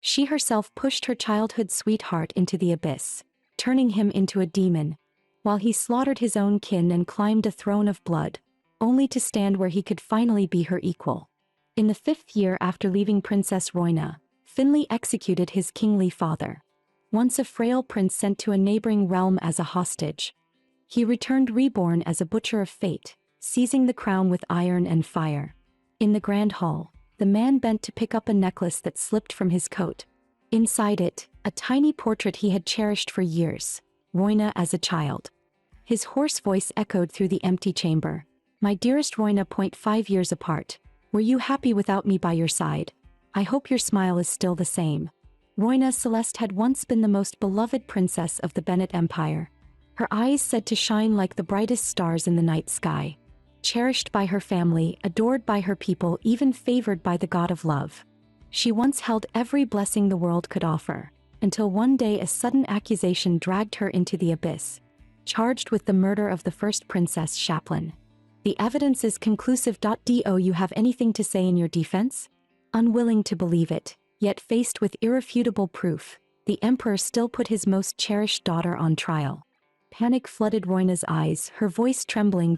She herself pushed her childhood sweetheart into the abyss, turning him into a demon, while he slaughtered his own kin and climbed a throne of blood, only to stand where he could finally be her equal. In the 5th year after leaving Princess Roina, Finley executed his kingly father. Once a frail prince sent to a neighboring realm as a hostage, he returned reborn as a butcher of fate, seizing the crown with iron and fire. In the grand hall, the man bent to pick up a necklace that slipped from his coat. Inside it, a tiny portrait he had cherished for years, Roina as a child. His hoarse voice echoed through the empty chamber. "My dearest Roina, 5 years apart. Were you happy without me by your side? I hope your smile is still the same." Roina Celeste had once been the most beloved princess of the Bennett Empire. Her eyes said to shine like the brightest stars in the night sky. Cherished by her family, adored by her people, even favored by the god of love. She once held every blessing the world could offer, until one day a sudden accusation dragged her into the abyss, charged with the murder of the first princess, Chaplin. "The evidence is conclusive. Do you have anything to say in your defense?" Unwilling to believe it, yet faced with irrefutable proof, the emperor still put his most cherished daughter on trial. Panic flooded Roina's eyes, her voice trembling.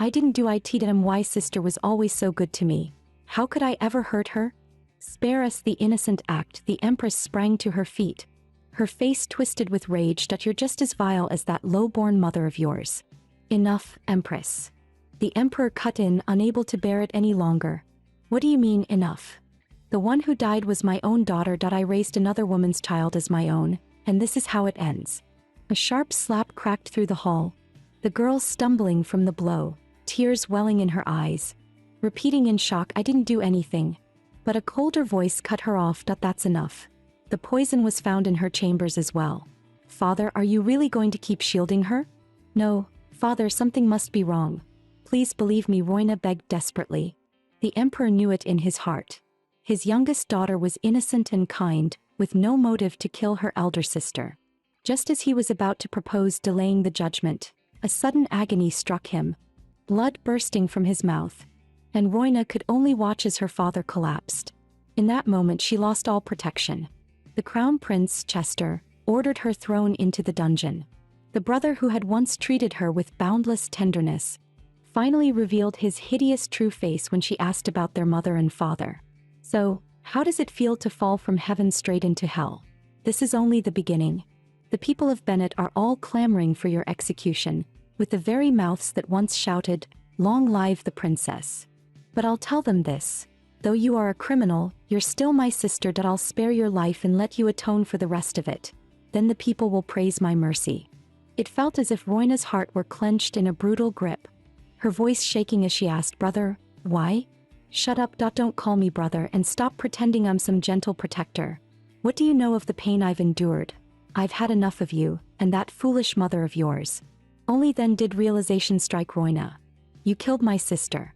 I didn't do it. My sister was always so good to me. How could I ever hurt her?" "Spare us the innocent act." The empress sprang to her feet, her face twisted with rage. "You're just as vile as that low-born mother of yours." "Enough, empress." The emperor cut in, unable to bear it any longer. "What do you mean, enough? The one who died was my own daughter. I raised another woman's child as my own, and this is how it ends." A sharp slap cracked through the hall, the girl stumbling from the blow, tears welling in her eyes, repeating in shock, "I didn't do anything." But a colder voice cut her off. "That's enough. The poison was found in her chambers as well." "Father, are you really going to keep shielding her?" "No, father, something must be wrong. Please believe me," Roina begged desperately. The emperor knew it in his heart. His youngest daughter was innocent and kind, with no motive to kill her elder sister. Just as he was about to propose delaying the judgment, a sudden agony struck him, blood bursting from his mouth, and Roina could only watch as her father collapsed. In that moment she lost all protection. The crown prince, Chester, ordered her thrown into the dungeon. The brother who had once treated her with boundless tenderness finally revealed his hideous true face when she asked about their mother and father. "So, how does it feel to fall from heaven straight into hell?" "This is only the beginning. The people of Bennett are all clamoring for your execution, with the very mouths that once shouted, 'Long live the princess.' But I'll tell them this. Though you are a criminal, you're still my sister. I'll spare your life and let you atone for the rest of it. Then the people will praise my mercy." It felt as if Roina's heart were clenched in a brutal grip, her voice shaking as she asked, "Brother, why?" "Shut up. Don't call me brother, and stop pretending I'm some gentle protector. What do you know of the pain I've endured? I've had enough of you, and that foolish mother of yours." Only then did realization strike Roina. "You killed my sister."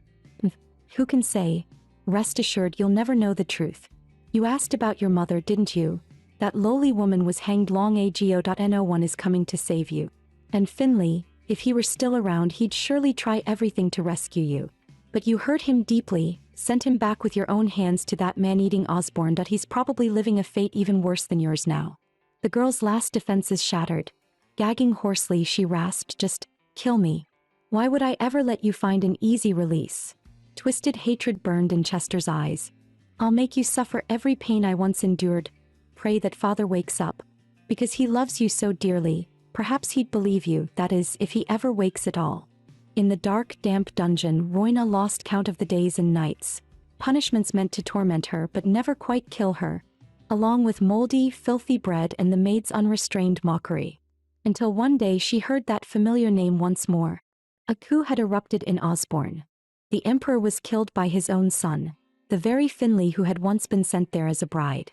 "Who can say? Rest assured you'll never know the truth. You asked about your mother, didn't you? That lowly woman was hanged long ago. No one is coming to save you. And Finley, if he were still around, he'd surely try everything to rescue you. But you hurt him deeply, sent him back with your own hands to that man-eating Osborne. He's probably living a fate even worse than yours now." The girl's last defenses shattered. Gagging hoarsely, she rasped, "Just kill me. Why would I ever let you find an easy release?" Twisted hatred burned in Chester's eyes. "I'll make you suffer every pain I once endured. Pray that father wakes up. Because he loves you so dearly, perhaps he'd believe you, that is, if he ever wakes at all." In the dark, damp dungeon, Roina lost count of the days and nights. Punishments meant to torment her but never quite kill her, along with moldy, filthy bread and the maid's unrestrained mockery. Until one day she heard that familiar name once more. A coup had erupted in Osborne. The emperor was killed by his own son, the very Finley who had once been sent there as a bride.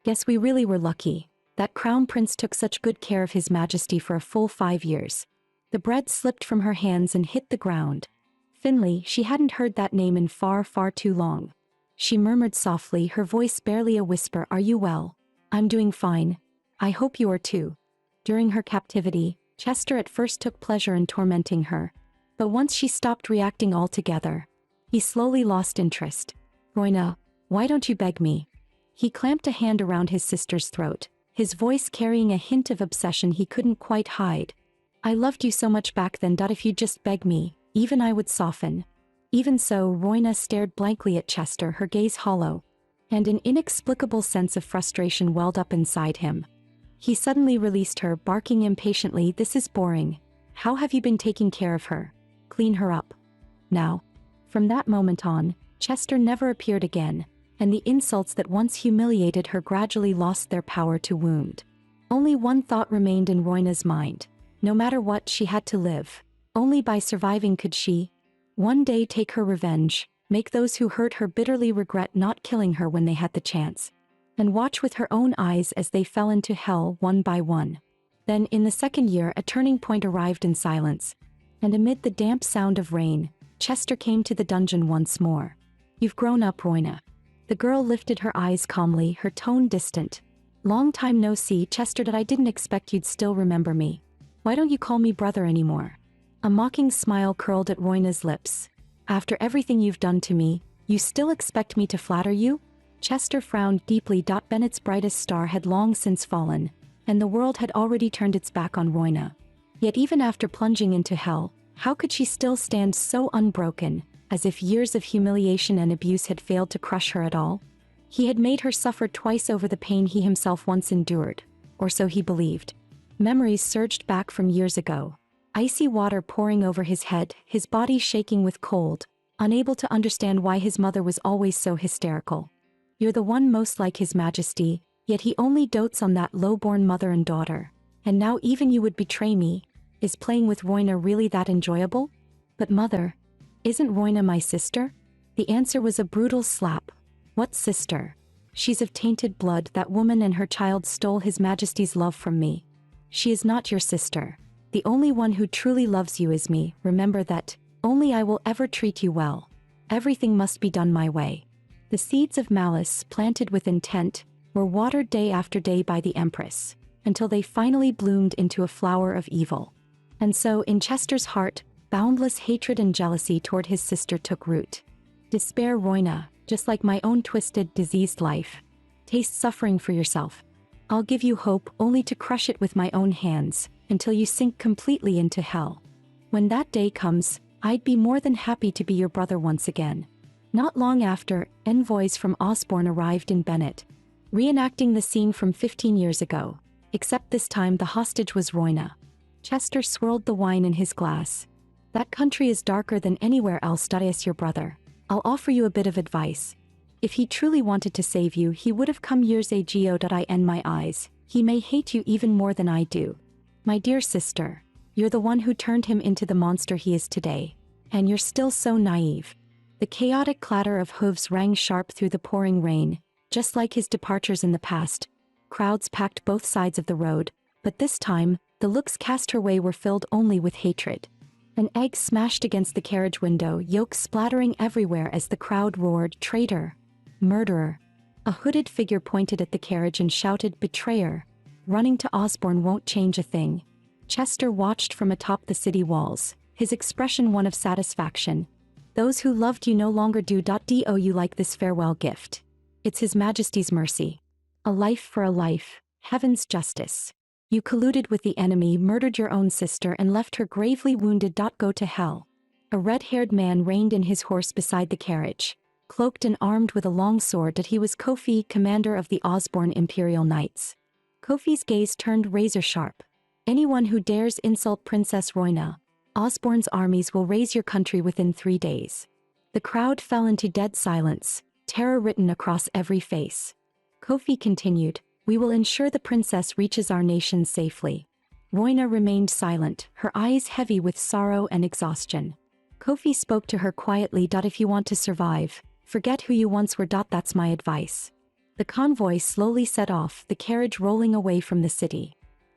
"Guess we really were lucky. That crown prince took such good care of his majesty for a full 5 years." The bread slipped from her hands and hit the ground. Finley, she hadn't heard that name in far, far too long. She murmured softly, her voice barely a whisper, "Are you well?" "I'm doing fine. I hope you are too." During her captivity, Chester at first took pleasure in tormenting her. But once she stopped reacting altogether, he slowly lost interest. "Roina, why don't you beg me? He clamped a hand around his sister's throat, his voice carrying a hint of obsession he couldn't quite hide. I loved you so much back then. If you'd just beg me, even I would soften. Even so, Royna stared blankly at Chester, her gaze hollow, and an inexplicable sense of frustration welled up inside him. He suddenly released her, barking impatiently, "This is boring. How have you been taking care of her? Clean her up. Now." From that moment on, Chester never appeared again, and the insults that once humiliated her gradually lost their power to wound. Only one thought remained in Royna's mind. No matter what, she had to live. Only by surviving could she, one day, take her revenge, make those who hurt her bitterly regret not killing her when they had the chance, and watch with her own eyes as they fell into hell one by one. Then, in the second year, a turning point arrived in silence, and amid the damp sound of rain, Chester came to the dungeon once more. "You've grown up, Royna." The girl lifted her eyes calmly, her tone distant. "Long time no see, Chester. I didn't expect you'd still remember me. Why don't you call me brother anymore?" A mocking smile curled at Royna's lips. "After everything you've done to me, you still expect me to flatter you?" Chester frowned deeply. Bennett's brightest star had long since fallen, and the world had already turned its back on Royna. Yet even after plunging into hell, how could she still stand so unbroken, as if years of humiliation and abuse had failed to crush her at all? He had made her suffer twice over the pain he himself once endured, or so he believed. Memories surged back from years ago. Icy water pouring over his head, his body shaking with cold, unable to understand why his mother was always so hysterical. "You're the one most like His Majesty, yet he only dotes on that low-born mother and daughter. And now even you would betray me. Is playing with Royna really that enjoyable?" "But mother, isn't Royna my sister?" The answer was a brutal slap. "What sister? She's of tainted blood. That woman and her child stole His Majesty's love from me. She is not your sister. The only one who truly loves you is me. Remember that. Only I will ever treat you well. Everything must be done my way." The seeds of malice, planted with intent, were watered day after day by the Empress, until they finally bloomed into a flower of evil. And so, in Chester's heart, boundless hatred and jealousy toward his sister took root. "Despair, Royna, just like my own twisted, diseased life. Taste suffering for yourself. I'll give you hope, only to crush it with my own hands, until you sink completely into hell. When that day comes, I'd be more than happy to be your brother once again." Not long after, envoys from Osborne arrived in Bennett, reenacting the scene from 15 years ago, except this time the hostage was Royna. Chester swirled the wine in his glass. "That country is darker than anywhere else. Is your brother. I'll offer you a bit of advice. If he truly wanted to save you, he would have come years ago. In my eyes, he may hate you even more than I do. My dear sister, you're the one who turned him into the monster he is today. And you're still so naive." The chaotic clatter of hooves rang sharp through the pouring rain, just like his departures in the past. Crowds packed both sides of the road, but this time, the looks cast her way were filled only with hatred. An egg smashed against the carriage window, yolk splattering everywhere as the crowd roared, "Traitor! Murderer!" A hooded figure pointed at the carriage and shouted, "Betrayer! Running to Osborne won't change a thing." Chester watched from atop the city walls, his expression one of satisfaction. "Those who loved you no longer do. Do you like this farewell gift? It's His Majesty's mercy. A life for a life, heaven's justice. You colluded with the enemy, murdered your own sister and left her gravely wounded. Go to hell." A red-haired man reined in his horse beside the carriage, cloaked and armed with a long sword. He was Kofi, commander of the Osborne Imperial Knights. Kofi's gaze turned razor-sharp. "Anyone who dares insult Princess Royna, Osborne's armies will raise your country within 3 days." The crowd fell into dead silence, terror written across every face. Kofi continued, "We will ensure the princess reaches our nation safely." Royna remained silent, her eyes heavy with sorrow and exhaustion. Kofi spoke to her quietly. "If you want to survive, forget who you once were. That's my advice." The convoy slowly set off, the carriage rolling away from the city.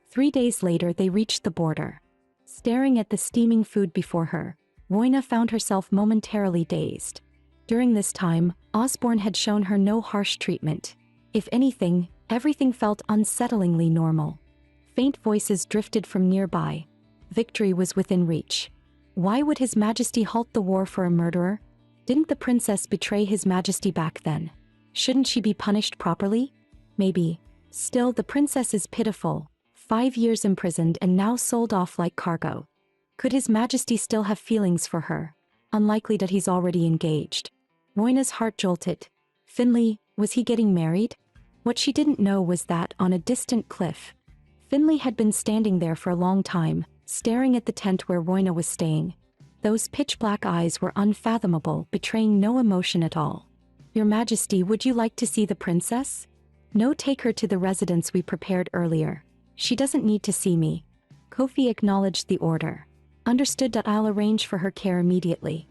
3 days later they reached the border. Staring at the steaming food before her, Royna found herself momentarily dazed. During this time, Osborne had shown her no harsh treatment. If anything, everything felt unsettlingly normal. Faint voices drifted from nearby. Victory was within reach. Why would His Majesty halt the war for a murderer? Didn't the princess betray His Majesty back then? Shouldn't she be punished properly? Maybe. Still, the princess is pitiful. 5 years imprisoned and now sold off like cargo. Could His Majesty still have feelings for her? Unlikely that he's already engaged. Moina's heart jolted. Finley, was he getting married? What she didn't know was that, on a distant cliff, Finley had been standing there for a long time, staring at the tent where Moina was staying. Those pitch-black eyes were unfathomable, betraying no emotion at all. Your Majesty, would you like to see the princess? No, take her to the residence we prepared earlier. She doesn't need to see me. Kofi acknowledged the order. Understood that I'll arrange for her care immediately.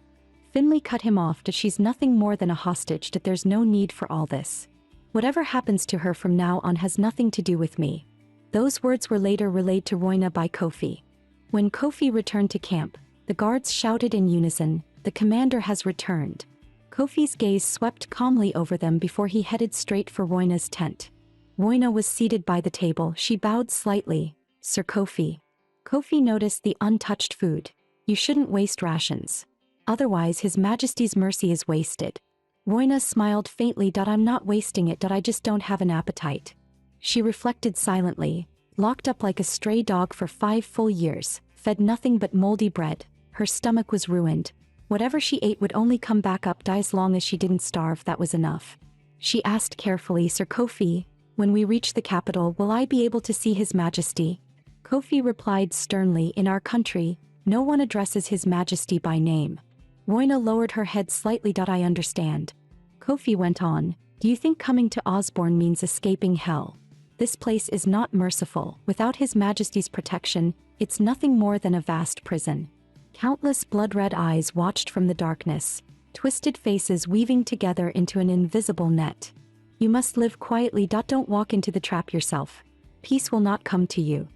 Finley cut him off that she's nothing more than a hostage, that there's no need for all this. Whatever happens to her from now on has nothing to do with me. Those words were later relayed to Roina by Kofi. When Kofi returned to camp, the guards shouted in unison, "The commander has returned." Kofi's gaze swept calmly over them before he headed straight for Roina's tent. Roina was seated by the table. She bowed slightly. "Sir Kofi." Kofi noticed the untouched food. "You shouldn't waste rations. Otherwise His Majesty's mercy is wasted." Roina smiled faintly. "I'm not wasting it, I just don't have an appetite." She reflected silently. Locked up like a stray dog for 5 full years, fed nothing but moldy bread, her stomach was ruined. Whatever she ate would only come back up. As long as she didn't starve, that was enough. She asked carefully, "Sir Kofi, when we reach the capital, will I be able to see His Majesty?" Kofi replied sternly, "In our country, no one addresses His Majesty by name." Roina lowered her head slightly. "I understand." Kofi went on, "Do you think coming to Osborne means escaping hell? This place is not merciful. Without His Majesty's protection, it's nothing more than a vast prison." Countless blood-red eyes watched from the darkness, twisted faces weaving together into an invisible net. "You must live quietly. Don't walk into the trap yourself. Peace will not come to you."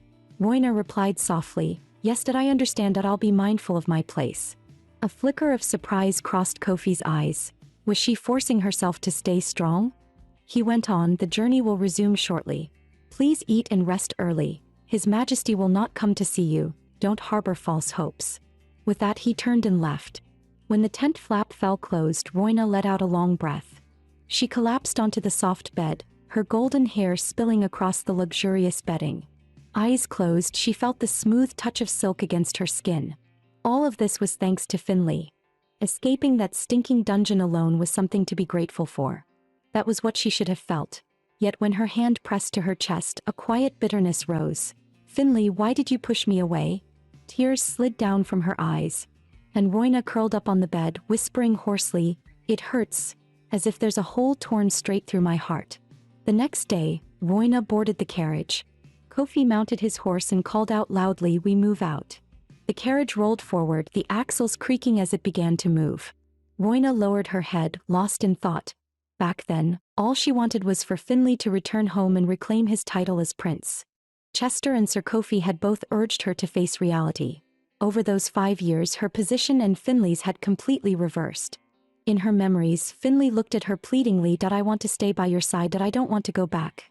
Roina replied softly, "Yes, I understand. I'll be mindful of my place." A flicker of surprise crossed Kofi's eyes. Was she forcing herself to stay strong? He went on, "The journey will resume shortly. Please eat and rest early. His Majesty will not come to see you. Don't harbor false hopes." With that he turned and left. When the tent flap fell closed, Roina let out a long breath. She collapsed onto the soft bed, her golden hair spilling across the luxurious bedding. Eyes closed, she felt the smooth touch of silk against her skin. All of this was thanks to Finley. Escaping that stinking dungeon alone was something to be grateful for. That was what she should have felt. Yet when her hand pressed to her chest, a quiet bitterness rose. "Finley, why did you push me away?" Tears slid down from her eyes. And Roina curled up on the bed, whispering hoarsely, "It hurts, as if there's a hole torn straight through my heart." The next day, Roina boarded the carriage. Kofi mounted his horse and called out loudly, "We move out." The carriage rolled forward, the axles creaking as it began to move. Roina lowered her head, lost in thought. Back then, all she wanted was for Finley to return home and reclaim his title as prince. Chester and Sir Kofi had both urged her to face reality. Over those 5 years, her position and Finley's had completely reversed. In her memories, Finley looked at her pleadingly, "I want to stay by your side, I don't want to go back."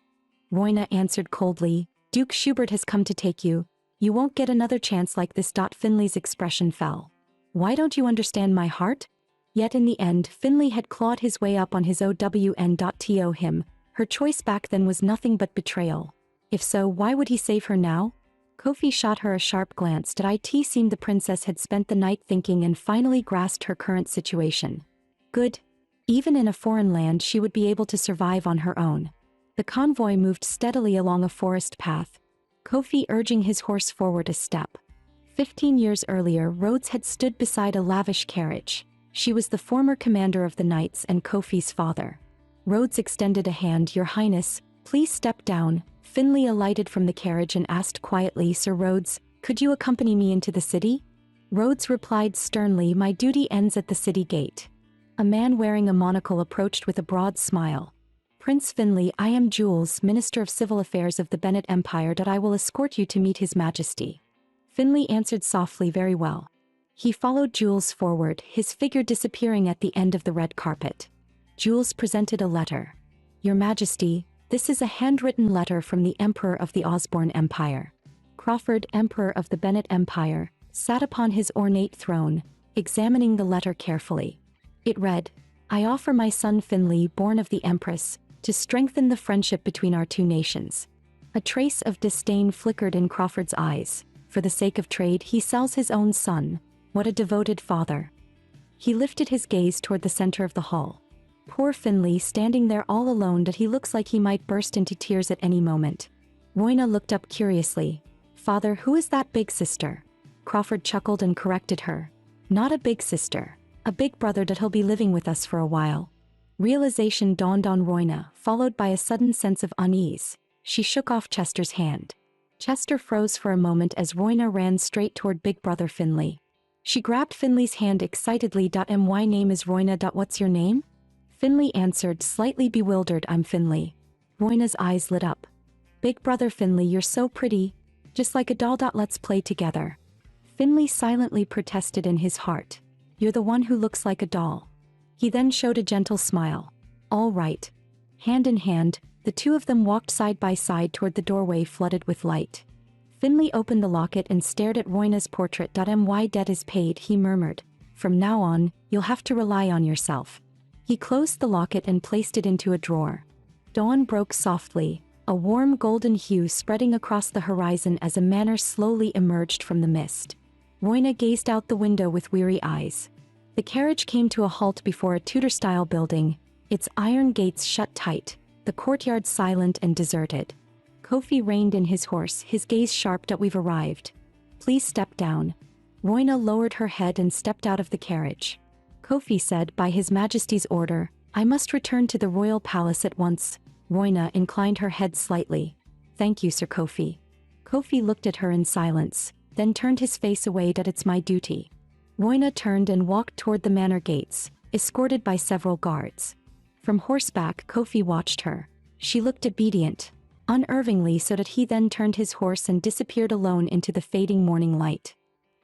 Roina answered coldly, "Duke Schubert has come to take you. You won't get another chance like this." Finley's expression fell. "Why don't you understand my heart?" Yet in the end, Finley had clawed his way up on his own him. Her choice back then was nothing but betrayal. If so, why would he save her now? Kofi shot her a sharp glance. It seemed the princess had spent the night thinking and finally grasped her current situation. Good. Even in a foreign land, she would be able to survive on her own. The convoy moved steadily along a forest path, Kofi urging his horse forward a step. 15 years earlier, Rhodes had stood beside a lavish carriage. She was the former commander of the Knights and Kofi's father. Rhodes extended a hand. "Your Highness, please step down." Finley alighted from the carriage and asked quietly, "Sir Rhodes, could you accompany me into the city?" Rhodes replied sternly, "My duty ends at the city gate." A man wearing a monocle approached with a broad smile. "Prince Finley, I am Jules, Minister of Civil Affairs of the Bennett Empire. I will escort you to meet His Majesty." Finley answered softly, "Very well." He followed Jules forward, his figure disappearing at the end of the red carpet. Jules presented a letter. "Your Majesty, this is a handwritten letter from the Emperor of the Osborne Empire." Crawford, Emperor of the Bennett Empire, sat upon his ornate throne, examining the letter carefully. It read, I offer my son Finley, born of the Empress, to strengthen the friendship between our two nations. A trace of disdain flickered in Crawford's eyes. For the sake of trade, he sells his own son. What a devoted father. He lifted his gaze toward the center of the hall. Poor Finley, standing there all alone, that he looks like he might burst into tears at any moment. Royna looked up curiously. Father, who is that big sister? Crawford chuckled and corrected her. Not a big sister. A big brother that he'll be living with us for a while. Realization dawned on Royna, followed by a sudden sense of unease. She shook off Chester's hand. Chester froze for a moment as Royna ran straight toward Big Brother Finley. She grabbed Finley's hand excitedly. My name is Royna. What's your name? Finley answered, slightly bewildered, I'm Finley. Royna's eyes lit up. Big Brother Finley, you're so pretty. Just like a doll. Let's play together. Finley silently protested in his heart. You're the one who looks like a doll. He then showed a gentle smile. All right. Hand in hand, the two of them walked side by side toward the doorway flooded with light. Finley opened the locket and stared at Royna's portrait. My debt is paid, he murmured. From now on, you'll have to rely on yourself. He closed the locket and placed it into a drawer. Dawn broke softly, a warm golden hue spreading across the horizon as a manor slowly emerged from the mist. Royna gazed out the window with weary eyes. The carriage came to a halt before a Tudor-style building, its iron gates shut tight, the courtyard silent and deserted. Kofi reined in his horse, his gaze sharp. We've arrived. Please step down. Royna lowered her head and stepped out of the carriage. Kofi said, by His Majesty's order, I must return to the royal palace at once. Royna inclined her head slightly. Thank you, Sir Kofi. Kofi looked at her in silence, then turned his face away. It's my duty. Royna turned and walked toward the manor gates, escorted by several guards. From horseback, Kofi watched her. She looked obedient, unervingly, so that he then turned his horse and disappeared alone into the fading morning light.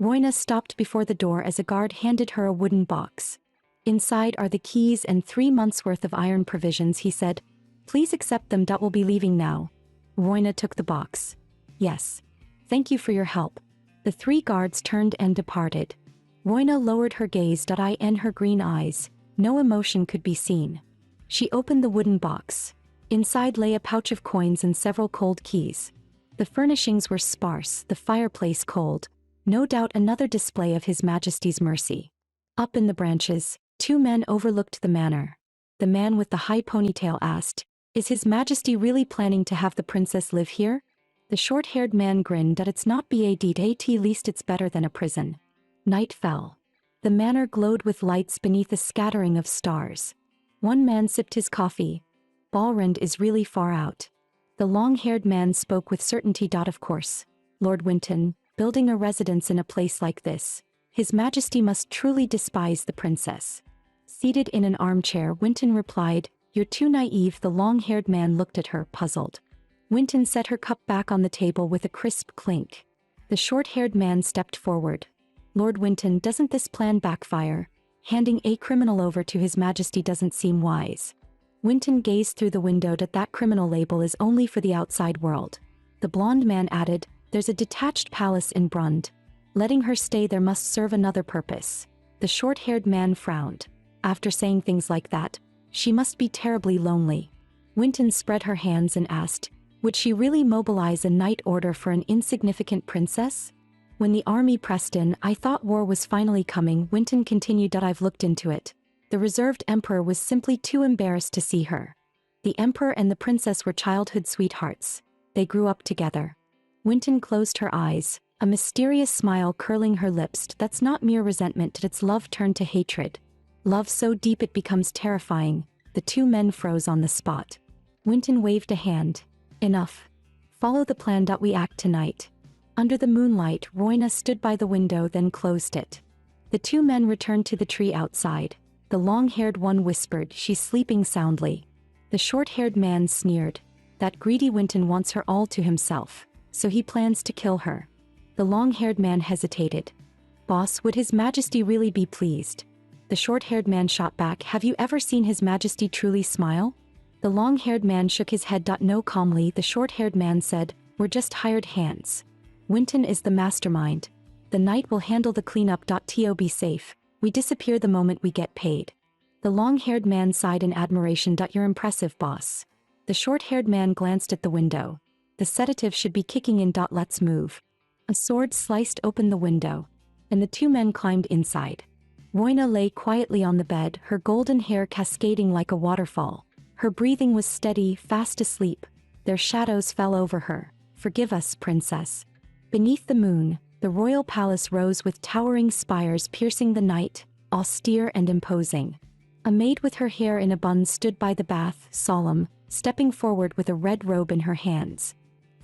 Royna stopped before the door as a guard handed her a wooden box. Inside are the keys and 3 months' worth of iron provisions, he said. Please accept them. We'll be leaving now. Royna took the box. Yes. Thank you for your help. The 3 guards turned and departed. Royna lowered her gaze. In her green eyes, no emotion could be seen. She opened the wooden box. Inside lay a pouch of coins and several cold keys. The furnishings were sparse, the fireplace cold. No doubt another display of His Majesty's mercy. Up in the branches, 2 men overlooked the manor. The man with the high ponytail asked, Is His Majesty really planning to have the princess live here? The short-haired man grinned. It's not bad, at least it's better than a prison. Night fell. The manor glowed with lights beneath a scattering of stars. One man sipped his coffee. Balrond is really far out. The long-haired man spoke with certainty. Of course. Lord Winton, building a residence in a place like this. His Majesty must truly despise the princess. Seated in an armchair, Winton replied, You're too naive. The long-haired man looked at her, puzzled. Winton set her cup back on the table with a crisp clink. The short-haired man stepped forward. Lord Winton, doesn't this plan backfire? Handing a criminal over to His Majesty doesn't seem wise. Winton gazed through the window. That criminal label is only for the outside world. The blonde man added, There's a detached palace in Brund. Letting her stay there must serve another purpose. The short-haired man frowned. After saying things like that, she must be terribly lonely. Winton spread her hands and asked, Would she really mobilize a night order for an insignificant princess? When the army pressed in, I thought war was finally coming. Winton continued. I've looked into it. The reserved emperor was simply too embarrassed to see her. The emperor and the princess were childhood sweethearts. They grew up together. Winton closed her eyes, a mysterious smile curling her lips. That's not mere resentment, it's love turned to hatred. Love so deep it becomes terrifying. The 2 men froze on the spot. Winton waved a hand. Enough. Follow the plan. We act tonight. Under the moonlight, Royna stood by the window, then closed it. The 2 men returned to the tree outside. The long-haired one whispered, She's sleeping soundly. The short-haired man sneered. That greedy Winton wants her all to himself, so he plans to kill her. The long-haired man hesitated. Boss, would His Majesty really be pleased? The short-haired man shot back, Have you ever seen His Majesty truly smile? The long-haired man shook his head. No, calmly, the short-haired man said, We're just hired hands. Winton is the mastermind. The knight will handle the cleanup. To be safe, we disappear the moment we get paid. The long-haired man sighed in admiration. You're impressive, boss. The short-haired man glanced at the window. The sedative should be kicking in. Let's move. A sword sliced open the window, and the two men climbed inside. Roina lay quietly on the bed, her golden hair cascading like a waterfall. Her breathing was steady, fast asleep. Their shadows fell over her. Forgive us, princess. Beneath the moon, the royal palace rose with towering spires piercing the night, austere and imposing. A maid with her hair in a bun stood by the bath, solemn, stepping forward with a red robe in her hands.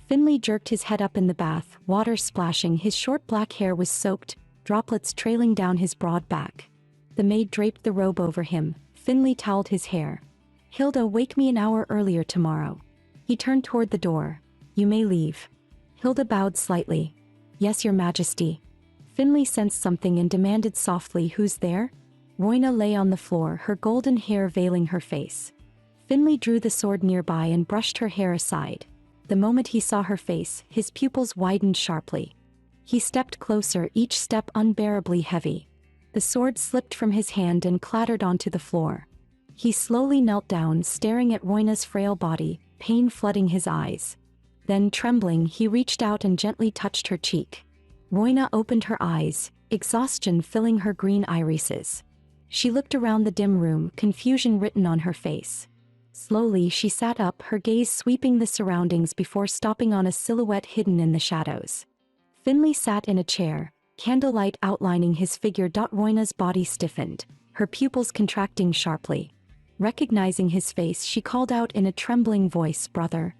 Finley jerked his head up in the bath, water splashing. His short black hair was soaked, droplets trailing down his broad back. The maid draped the robe over him. Finley toweled his hair. Hilda, wake me an hour earlier tomorrow. He turned toward the door. You may leave. Hilda bowed slightly. Yes, your majesty. Finley sensed something and demanded softly, who's there? Roina lay on the floor, her golden hair veiling her face. Finley drew the sword nearby and brushed her hair aside. The moment he saw her face, his pupils widened sharply. He stepped closer, each step unbearably heavy. The sword slipped from his hand and clattered onto the floor. He slowly knelt down, staring at Roina's frail body, pain flooding his eyes. Then, trembling, he reached out and gently touched her cheek. Roina opened her eyes, exhaustion filling her green irises. She looked around the dim room, confusion written on her face. Slowly, she sat up, her gaze sweeping the surroundings before stopping on a silhouette hidden in the shadows. Finley sat in a chair, candlelight outlining his figure. Roina's body stiffened, her pupils contracting sharply. Recognizing his face, she called out in a trembling voice, "Brother."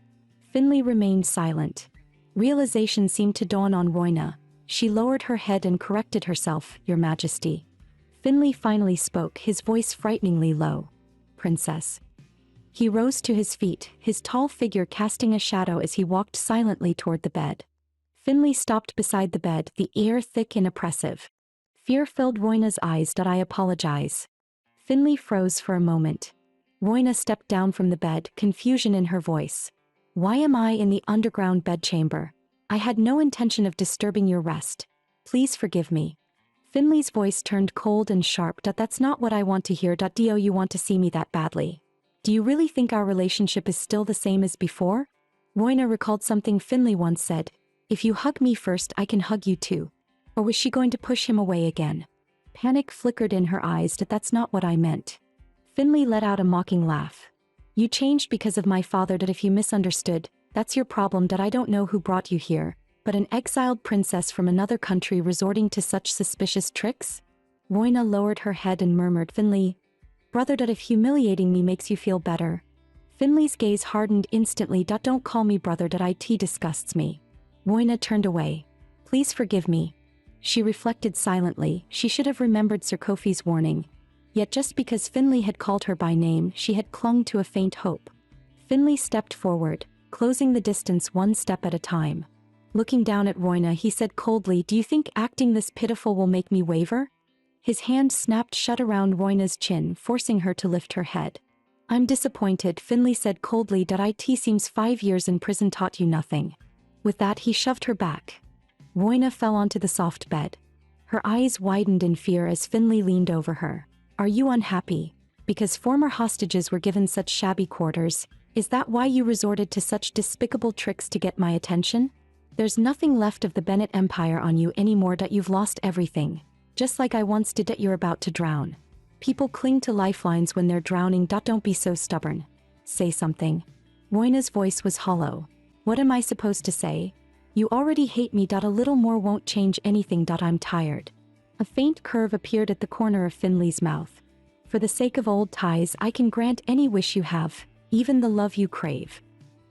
Finley remained silent. Realization seemed to dawn on Roina. She lowered her head and corrected herself, "Your Majesty." Finley finally spoke, his voice frighteningly low. "Princess." He rose to his feet, his tall figure casting a shadow as he walked silently toward the bed. Finley stopped beside the bed, the air thick and oppressive. Fear filled Roina's eyes. "I apologize." Finley froze for a moment. Roina stepped down from the bed, confusion in her voice. "Why am I in the underground bedchamber? I had no intention of disturbing your rest. Please forgive me." Finley's voice turned cold and sharp. "That's not what I want to hear. Do you want to see me that badly? Do you really think our relationship is still the same as before?" Roina recalled something Finley once said. "If you hug me first, I can hug you too." Or was she going to push him away again? Panic flickered in her eyes. "That's not what I meant." Finley let out a mocking laugh. "You changed because of my father. If you misunderstood, that's your problem. I don't know who brought you here, but an exiled princess from another country resorting to such suspicious tricks?" Roina lowered her head and murmured, "Finley, brother, if humiliating me makes you feel better." Finley's gaze hardened instantly. "Don't call me brother. It disgusts me." Roina turned away. "Please forgive me." She reflected silently. She should have remembered Sir Kofi's warning. Yet just because Finley had called her by name, she had clung to a faint hope. Finley stepped forward, closing the distance one step at a time. Looking down at Roina, he said coldly, "Do you think acting this pitiful will make me waver?" His hand snapped shut around Roina's chin, forcing her to lift her head. "I'm disappointed," Finley said coldly. "It seems 5 years in prison taught you nothing." With that, he shoved her back. Roina fell onto the soft bed. Her eyes widened in fear as Finley leaned over her. "Are you unhappy? Because former hostages were given such shabby quarters? Is that why you resorted to such despicable tricks to get my attention? There's nothing left of the Bennett Empire on you anymore. You've lost everything. Just like I once did. You're about to drown. People cling to lifelines when they're drowning. Don't be so stubborn. Say something." Roina's voice was hollow. "What am I supposed to say? You already hate me. A little more won't change anything. I'm tired." A faint curve appeared at the corner of Finley's mouth. "For the sake of old ties, I can grant any wish you have, even the love you crave."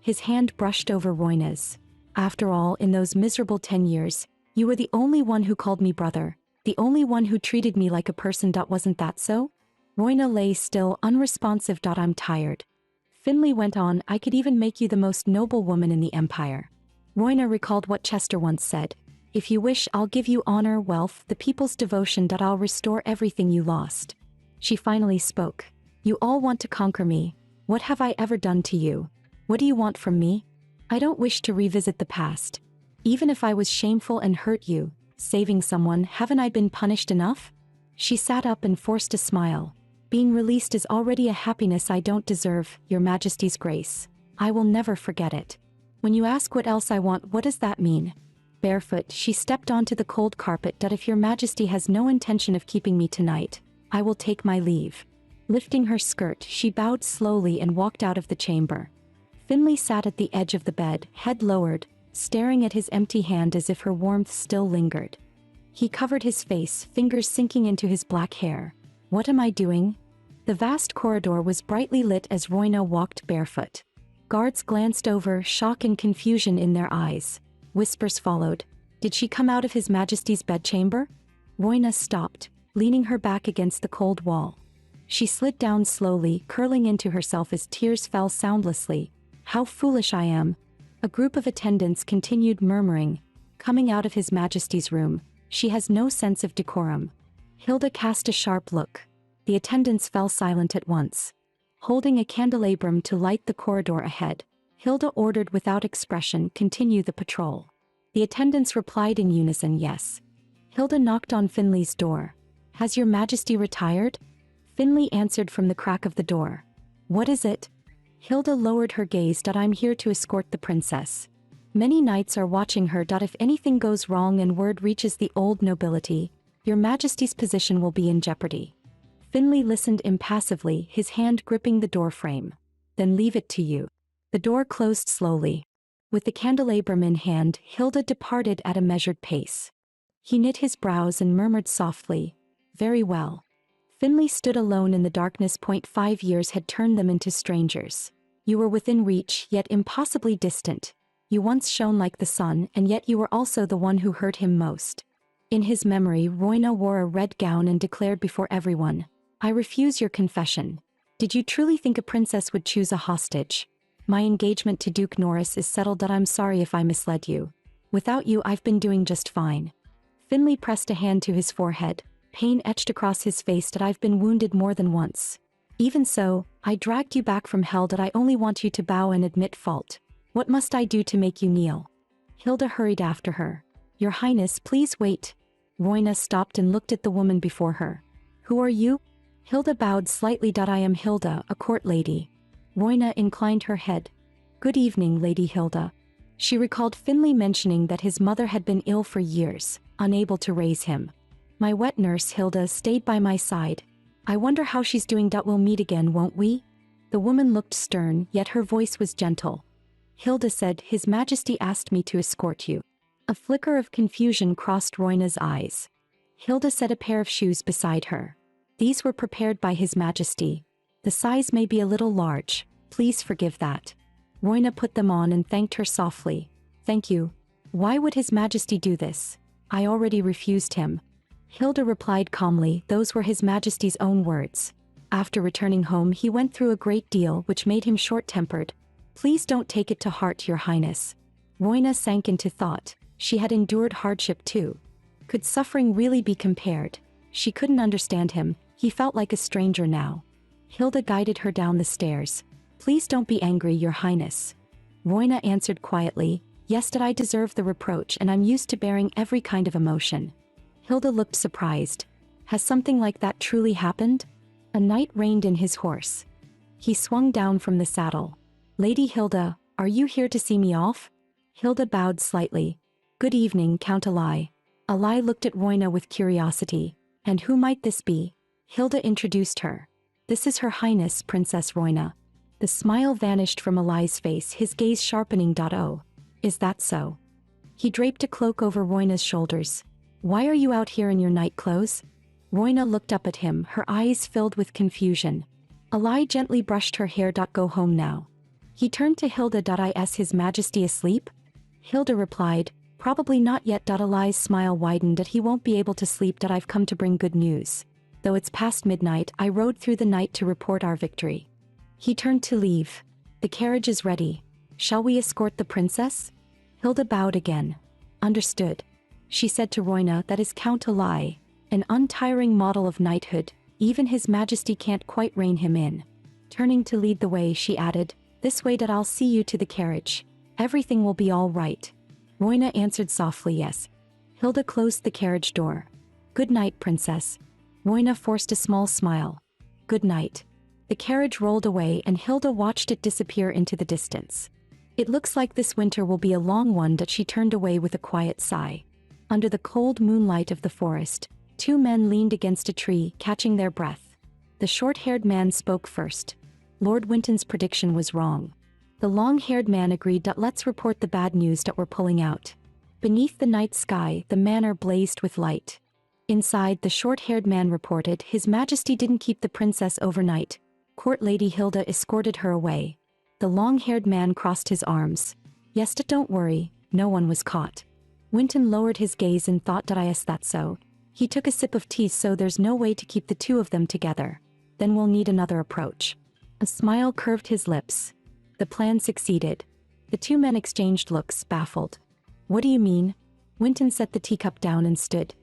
His hand brushed over Roina's. "After all, in those miserable 10 years, you were the only one who called me brother, the only one who treated me like a person. Wasn't that so?" Roina lay still, unresponsive. "I'm tired." Finley went on, "I could even make you the most noble woman in the Empire." Roina recalled what Chester once said. "If you wish, I'll give you honor, wealth, the people's devotion. I'll restore everything you lost." She finally spoke. "You all want to conquer me. What have I ever done to you? What do you want from me? I don't wish to revisit the past. Even if I was shameful and hurt you, saving someone, haven't I been punished enough?" She sat up and forced a smile. Being released is already a happiness I don't deserve, Your Majesty's grace. I will never forget it. When you ask what else I want, what does that mean? Barefoot, she stepped onto the cold carpet. If Your Majesty has no intention of keeping me tonight, I will take my leave. Lifting her skirt, she bowed slowly and walked out of the chamber. Finley sat at the edge of the bed, head lowered, staring at his empty hand as if her warmth still lingered. He covered his face, fingers sinking into his black hair. What am I doing? The vast corridor was brightly lit as Roina walked barefoot. Guards glanced over, shock and confusion in their eyes. Whispers followed. Did she come out of His Majesty's bedchamber? Roina stopped, leaning her back against the cold wall. She slid down slowly, curling into herself as tears fell soundlessly. How foolish I am. A group of attendants continued murmuring. Coming out of His Majesty's room, she has no sense of decorum. Hilda cast a sharp look. The attendants fell silent at once. Holding a candelabrum to light the corridor ahead, Hilda ordered without expression, continue the patrol. The attendants replied in unison, yes. Hilda knocked on Finley's door. Has Your Majesty retired? Finley answered from the crack of the door. What is it? Hilda lowered her gaze. I'm here to escort the princess. Many knights are watching her. If anything goes wrong and word reaches the old nobility, Your Majesty's position will be in jeopardy. Finley listened impassively, his hand gripping the door frame. Then leave it to you. The door closed slowly. With the candelabrum in hand, Hilda departed at a measured pace. He knit his brows and murmured softly, very well. Finley stood alone in the darkness. 5 years had turned them into strangers. You were within reach, yet impossibly distant. You once shone like the sun, and yet you were also the one who hurt him most. In his memory, Roina wore a red gown and declared before everyone, I refuse your confession. Did you truly think a princess would choose a hostage? My engagement to Duke Norris is settled. I'm sorry if I misled you. Without you, I've been doing just fine. Finley pressed a hand to his forehead. Pain etched across his face. I've been wounded more than once. Even so, I dragged you back from hell. I only want you to bow and admit fault. What must I do to make you kneel? Hilda hurried after her. Your Highness, please wait. Roina stopped and looked at the woman before her. Who are you? Hilda bowed slightly. I am Hilda, a court lady. Roina inclined her head. Good evening, Lady Hilda. She recalled Finley mentioning that his mother had been ill for years, unable to raise him. My wet nurse Hilda stayed by my side. I wonder how she's doing. We'll meet again, won't we? The woman looked stern, yet her voice was gentle. Hilda said, His Majesty asked me to escort you. A flicker of confusion crossed Roina's eyes. Hilda set a pair of shoes beside her. These were prepared by His Majesty. The size may be a little large. Please forgive that. Roina put them on and thanked her softly. Thank you. Why would His Majesty do this? I already refused him. Hilda replied calmly, those were His Majesty's own words. After returning home, he went through a great deal, which made him short-tempered. Please don't take it to heart, Your Highness. Roina sank into thought. She had endured hardship too. Could suffering really be compared? She couldn't understand him. He felt like a stranger now. Hilda guided her down the stairs. Please don't be angry, Your Highness. Roina answered quietly, yes, I deserve the reproach, and I'm used to bearing every kind of emotion. Hilda looked surprised. Has something like that truly happened? A knight reined in his horse. He swung down from the saddle. Lady Hilda, are you here to see me off? Hilda bowed slightly. Good evening, Count Alai. Alai looked at Roina with curiosity. And who might this be? Hilda introduced her. This is Her Highness, Princess Roina. The smile vanished from Alai's face, his gaze sharpening. Oh, is that so? He draped a cloak over Roina's shoulders. Why are you out here in your night clothes? Roina looked up at him, her eyes filled with confusion. Alai gently brushed her hair. Go home now. He turned to Hilda. Is His Majesty asleep? Hilda replied, probably not yet. Alai's smile widened. He won't be able to sleep. I've come to bring good news. Though it's past midnight, I rode through the night to report our victory. He turned to leave. The carriage is ready. Shall we escort the princess? Hilda bowed again. Understood. She said to Roina, that is Count Alai, an untiring model of knighthood. Even His Majesty can't quite rein him in. Turning to lead the way, she added, this way. I'll see you to the carriage. Everything will be all right. Roina answered softly, yes. Hilda closed the carriage door. Good night, princess. Roina forced a small smile. good night. The carriage rolled away and Hilda watched it disappear into the distance. It looks like this winter will be a long one, that she turned away with a quiet sigh. Under the cold moonlight of the forest, two men leaned against a tree, catching their breath. The short-haired man spoke first. Lord Winton's prediction was wrong. The long-haired man agreed that let's report the bad news that we're pulling out. Beneath the night sky, the manor blazed with light. Inside, the short-haired man reported, His Majesty didn't keep the princess overnight. Court Lady Hilda escorted her away. The long-haired man crossed his arms. Yes, don't worry, no one was caught. Winton lowered his gaze and thought, did I ask that so? He took a sip of tea. So there's no way to keep the two of them together. Then we'll need another approach. A smile curved his lips. The plan succeeded. The two men exchanged looks, baffled. What do you mean? Winton set the teacup down and stood.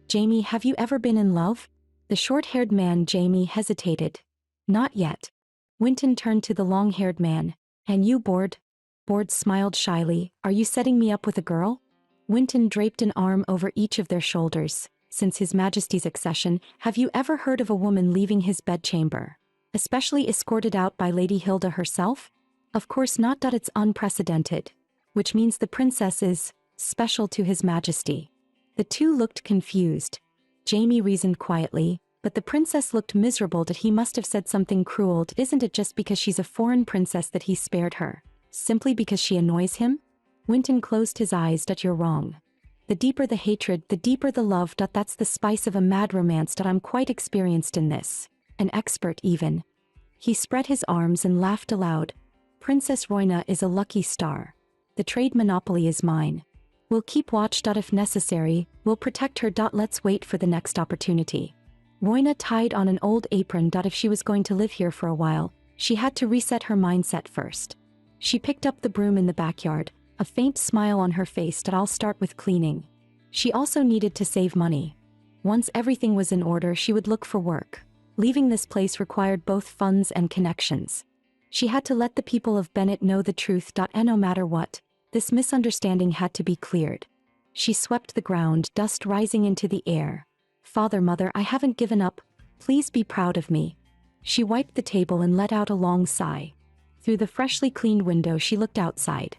Jamie, have you ever been in love? The short-haired man, Jamie, hesitated. Not yet. Winton turned to the long-haired man. And you, Board? Board smiled shyly. Are you setting me up with a girl? Winton draped an arm over each of their shoulders. Since His Majesty's accession, have you ever heard of a woman leaving his bedchamber, especially escorted out by Lady Hilda herself? Of course not. It's unprecedented. Which means the princess is special to His Majesty. The two looked confused. Jamie reasoned quietly, but the princess looked miserable. That he must have said something cruel. Isn't it just because she's a foreign princess that he spared her? Simply because she annoys him? Winton closed his eyes. You're wrong. The deeper the hatred, the deeper the love. That's the spice of a mad romance. I'm quite experienced in this. An expert even. He spread his arms and laughed aloud. Princess Roina is a lucky star. The trade monopoly is mine. We'll keep watch. If necessary, we'll protect her. Let's wait for the next opportunity. Roina tied on an old apron. If she was going to live here for a while, she had to reset her mindset first. She picked up the broom in the backyard, a faint smile on her face. I'll start with cleaning. She also needed to save money. Once everything was in order, she would look for work. Leaving this place required both funds and connections. She had to let the people of Bennett know the truth. And no matter what, this misunderstanding had to be cleared. She swept the ground, dust rising into the air. Father, Mother, I haven't given up. Please be proud of me. She wiped the table and let out a long sigh. Through the freshly cleaned window, she looked outside.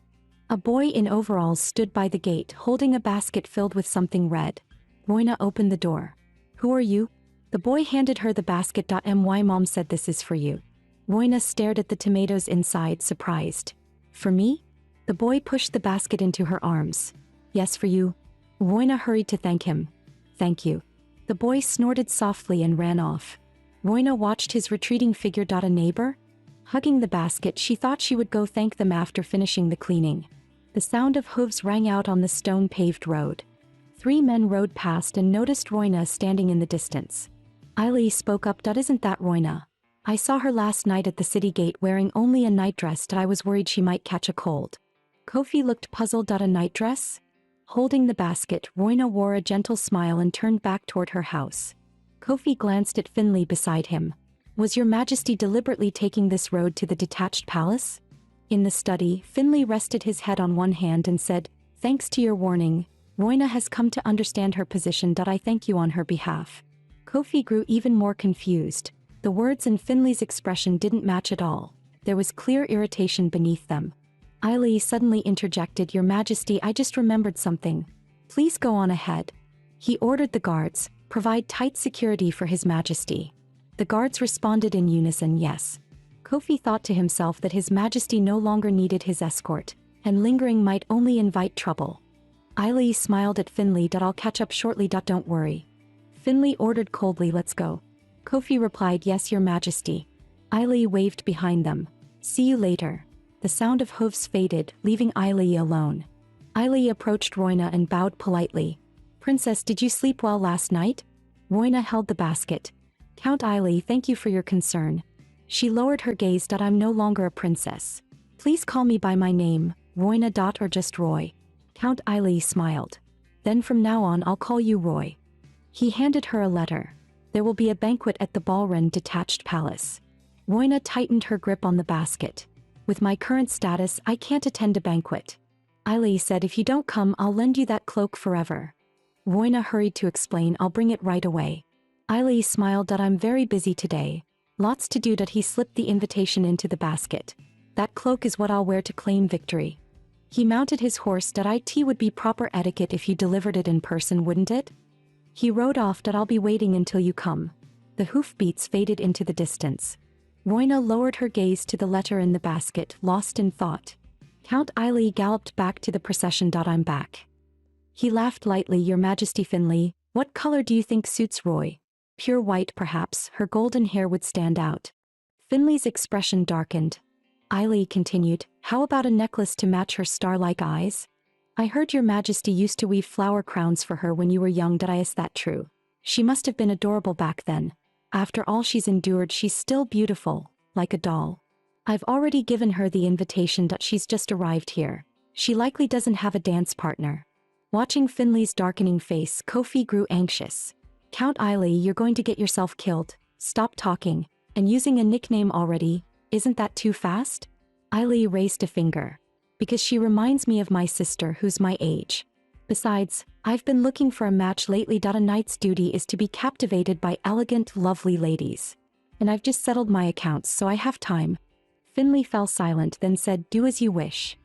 A boy in overalls stood by the gate, holding a basket filled with something red. Roina opened the door. Who are you? The boy handed her the basket. My mom said this is for you. Roina stared at the tomatoes inside, surprised. For me? The boy pushed the basket into her arms. Yes, for you. Roina hurried to thank him. Thank you. The boy snorted softly and ran off. Roina watched his retreating figure. A neighbor? Hugging the basket, she thought she would go thank them after finishing the cleaning. The sound of hooves rang out on the stone-paved road. 3 men rode past and noticed Roina standing in the distance. Eileen spoke up. Isn't that Roina? I saw her last night at the city gate wearing only a nightdress. I was worried she might catch a cold. Kofi looked puzzled. A nightdress? Holding the basket, Roina wore a gentle smile and turned back toward her house. Kofi glanced at Finley beside him. Was Your Majesty deliberately taking this road to the detached palace? In the study, Finley rested his head on one hand and said, Thanks to your warning, Roina has come to understand her position. I thank you on her behalf. Kofi grew even more confused. The words in Finley's expression didn't match at all. There was clear irritation beneath them. Eileen suddenly interjected, Your Majesty, I just remembered something. Please go on ahead. He ordered the guards, provide tight security for His Majesty. The guards responded in unison, yes. Kofi thought to himself that His Majesty no longer needed his escort, and lingering might only invite trouble. Eileen smiled at Finley. I'll catch up shortly. Don't worry. Finley ordered coldly, Let's go. Kofi replied, Yes, Your Majesty. Eileen waved behind them. See you later. The sound of hooves faded, leaving Eileen alone. Eileen approached Roina and bowed politely. Princess, did you sleep well last night? Roina held the basket. Count Eileen, thank you for your concern. She lowered her gaze. I'm no longer a princess. Please call me by my name, Roina. Or just Roy. Count Eileen smiled. Then from now on I'll call you Roy. He handed her a letter. There will be a banquet at the Ballroom detached palace. Roina tightened her grip on the basket. With my current status, I can't attend a banquet. Eileen said, If you don't come, I'll lend you that cloak forever. Roina hurried to explain, I'll bring it right away. Eileen smiled. I'm very busy today. Lots to do. He slipped the invitation into the basket. That cloak is what I'll wear to claim victory. He mounted his horse. It would be proper etiquette if you delivered it in person, wouldn't it? He rode off. I'll be waiting until you come. The hoofbeats faded into the distance. Roina lowered her gaze to the letter in the basket, lost in thought. Count Eiley galloped back to the procession. I'm back. He laughed lightly. Your Majesty Finley, what color do you think suits Roy? Pure white perhaps, her golden hair would stand out. Finley's expression darkened. Eiley continued, how about a necklace to match her star-like eyes? I heard your Majesty used to weave flower crowns for her when you were young. Is that true? She must have been adorable back then. After all she's endured, she's still beautiful, like a doll. I've already given her the invitation. She's just arrived here. She likely doesn't have a dance partner. Watching Finley's darkening face, Kofi grew anxious. Count Eiley, you're going to get yourself killed. Stop talking. And using a nickname already, isn't that too fast? Eiley raised a finger. Because she reminds me of my sister who's my age. Besides, I've been looking for a match lately. A knight's duty is to be captivated by elegant, lovely ladies. And I've just settled my accounts, so I have time. Finley fell silent, then said, do as you wish.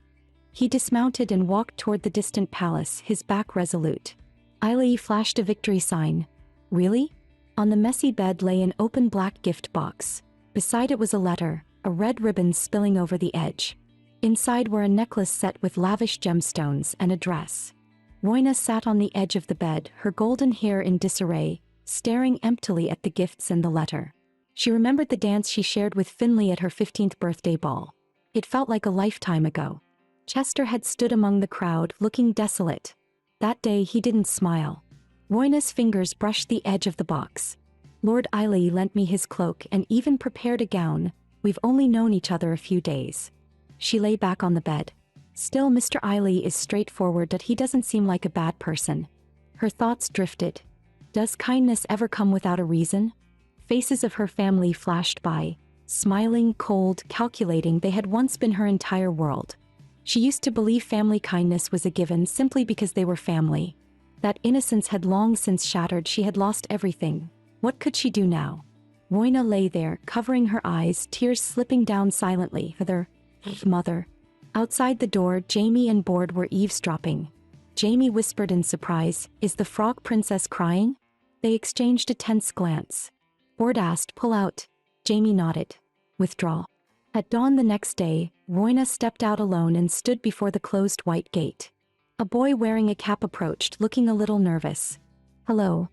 He dismounted and walked toward the distant palace, his back resolute. Eiley flashed a victory sign. Really? On the messy bed lay an open black gift box. Beside it was a letter, a red ribbon spilling over the edge. Inside were a necklace set with lavish gemstones and a dress. Roina sat on the edge of the bed, her golden hair in disarray, staring emptily at the gifts and the letter. She remembered the dance she shared with Finley at her 15th birthday ball. It felt like a lifetime ago. Chester had stood among the crowd, looking desolate. That day he didn't smile. Roina's fingers brushed the edge of the box. Lord Eiley lent me his cloak and even prepared a gown. We've only known each other a few days. She lay back on the bed. Still, Mr. Eiley is straightforward. He doesn't seem like a bad person. Her thoughts drifted. Does kindness ever come without a reason? Faces of her family flashed by. Smiling, cold, calculating, they had once been her entire world. She used to believe family kindness was a given simply because they were family. That innocence had long since shattered. She had lost everything. What could she do now? Roina lay there, covering her eyes, tears slipping down silently. Mother. Outside the door, Jamie and Borde were eavesdropping. Jamie whispered in surprise, is the frog princess crying? They exchanged a tense glance. Borde asked, pull out. Jamie nodded. Withdraw. At dawn the next day, Roina stepped out alone and stood before the closed white gate. A boy wearing a cap approached, looking a little nervous. Hello.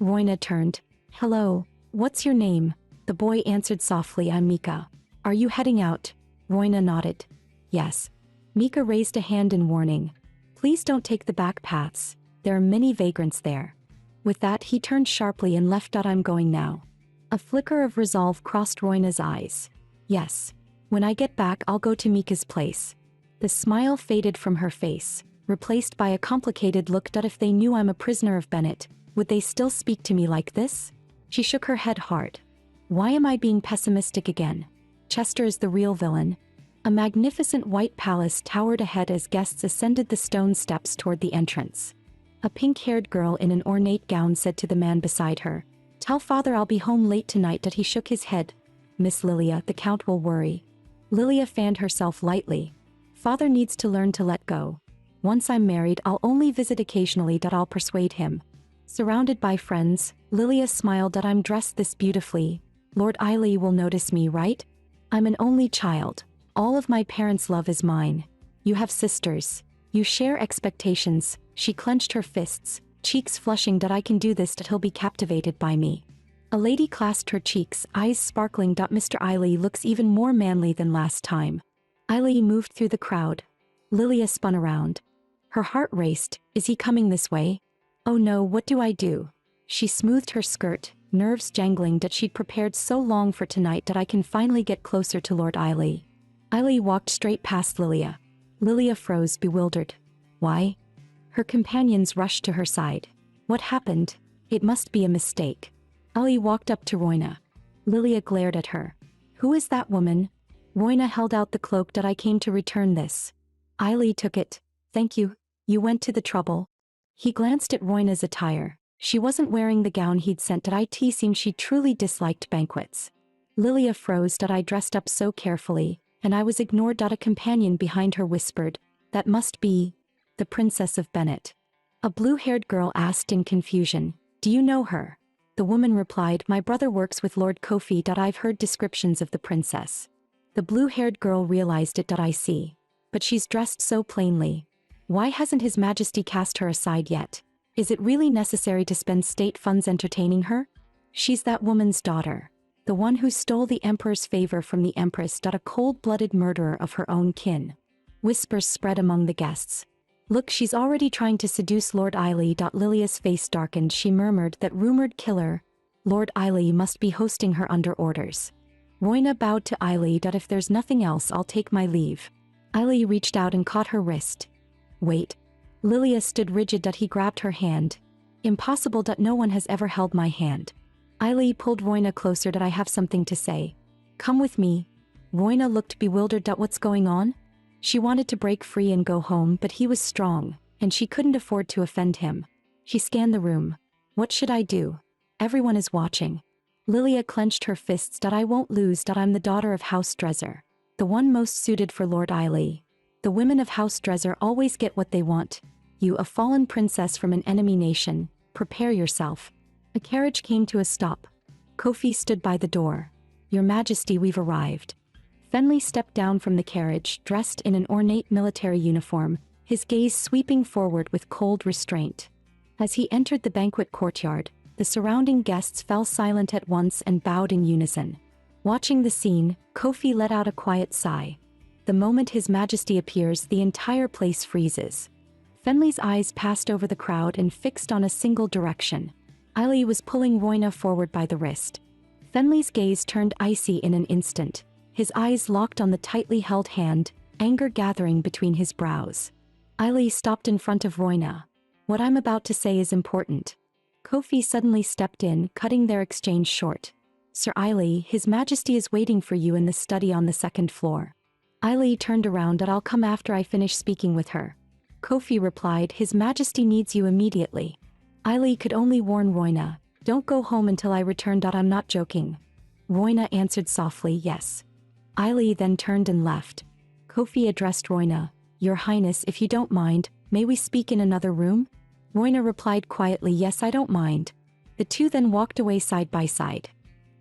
Roina turned. Hello. What's your name? The boy answered softly, I'm Mika. Are you heading out? Roina nodded. Yes. Mika raised a hand in warning. Please don't take the back paths. There are many vagrants there. With that, he turned sharply and left. I'm going now. A flicker of resolve crossed Roina's eyes. Yes. When I get back, I'll go to Mika's place. The smile faded from her face, replaced by a complicated look. If they knew I'm a prisoner of Bennett, would they still speak to me like this? She shook her head hard. Why am I being pessimistic again? Chester is the real villain. A magnificent white palace towered ahead as guests ascended the stone steps toward the entrance. A pink-haired girl in an ornate gown said to the man beside her, Tell father I'll be home late tonight. He shook his head. Miss Lilia, the count will worry. Lilia fanned herself lightly. Father needs to learn to let go. Once I'm married, I'll only visit occasionally. I'll persuade him. Surrounded by friends, Lilia smiled. I'm dressed this beautifully. Lord Eiley will notice me, right? I'm an only child. All of my parents' love is mine. You have sisters. You share expectations. She clenched her fists, cheeks flushing. I can do this. He'll be captivated by me. A lady clasped her cheeks, eyes sparkling. Mr. Eiley looks even more manly than last time. Eiley moved through the crowd. Lilia spun around. Her heart raced. Is he coming this way? Oh no, what do I do? She smoothed her skirt, nerves jangling. She'd prepared so long for tonight. I can finally get closer to Lord Eiley. Eiley walked straight past Lilia. Lilia froze, bewildered. Why? Her companions rushed to her side. What happened? It must be a mistake. Eiley walked up to Roina. Lilia glared at her. Who is that woman? Roina held out the cloak. I came to return this. Eiley took it. Thank you. You went to the trouble. He glanced at Roina's attire. She wasn't wearing the gown he'd sent. It seemed she truly disliked banquets. Lilia froze. I dressed up so carefully, and I was ignored. A companion behind her whispered, that must be the Princess of Bennett. A blue-haired girl asked in confusion, do you know her? The woman replied, my brother works with Lord Kofi. I've heard descriptions of the princess. The blue-haired girl realized it. I see. But she's dressed so plainly. Why hasn't His Majesty cast her aside yet? Is it really necessary to spend state funds entertaining her? She's that woman's daughter. The one who stole the Emperor's favor from the Empress. A cold-blooded murderer of her own kin. Whispers spread among the guests. Look, she's already trying to seduce Lord Eiley. Lilia's face darkened. She murmured, that rumored killer. Lord Eiley must be hosting her under orders. Roina bowed to Eiley. If there's nothing else, I'll take my leave. Eiley reached out and caught her wrist. Wait. Lilia stood rigid. He grabbed her hand. Impossible. No one has ever held my hand. Eiley pulled Roina closer. I have something to say. Come with me. Roina looked bewildered. What's going on? She wanted to break free and go home, but he was strong, and she couldn't afford to offend him. She scanned the room. What should I do? Everyone is watching. Lilia clenched her fists. I won't lose. I'm the daughter of House Dresser, the one most suited for Lord Eiley. The women of House Dresser always get what they want. You, a fallen princess from an enemy nation, prepare yourself. A carriage came to a stop. Kofi stood by the door. Your Majesty, we've arrived. Fenley stepped down from the carriage, dressed in an ornate military uniform, his gaze sweeping forward with cold restraint. As he entered the banquet courtyard, the surrounding guests fell silent at once and bowed in unison. Watching the scene, Kofi let out a quiet sigh. The moment His Majesty appears, the entire place freezes. Fenley's eyes passed over the crowd and fixed on a single direction. Eiley was pulling Roina forward by the wrist. Fenley's gaze turned icy in an instant. His eyes locked on the tightly held hand, anger gathering between his brows. Eiley stopped in front of Roina. What I'm about to say is important. Kofi suddenly stepped in, cutting their exchange short. Sir Eiley, His Majesty is waiting for you in the study on the second floor. Eiley turned around. I'll come after I finish speaking with her. Kofi replied, His Majesty needs you immediately. Eiley could only warn Roina, don't go home until I return. I'm not joking. Roina answered softly, yes. Eiley then turned and left. Kofi addressed Roina, Your Highness, if you don't mind, may we speak in another room? Roina replied quietly, yes, I don't mind. The two then walked away side by side.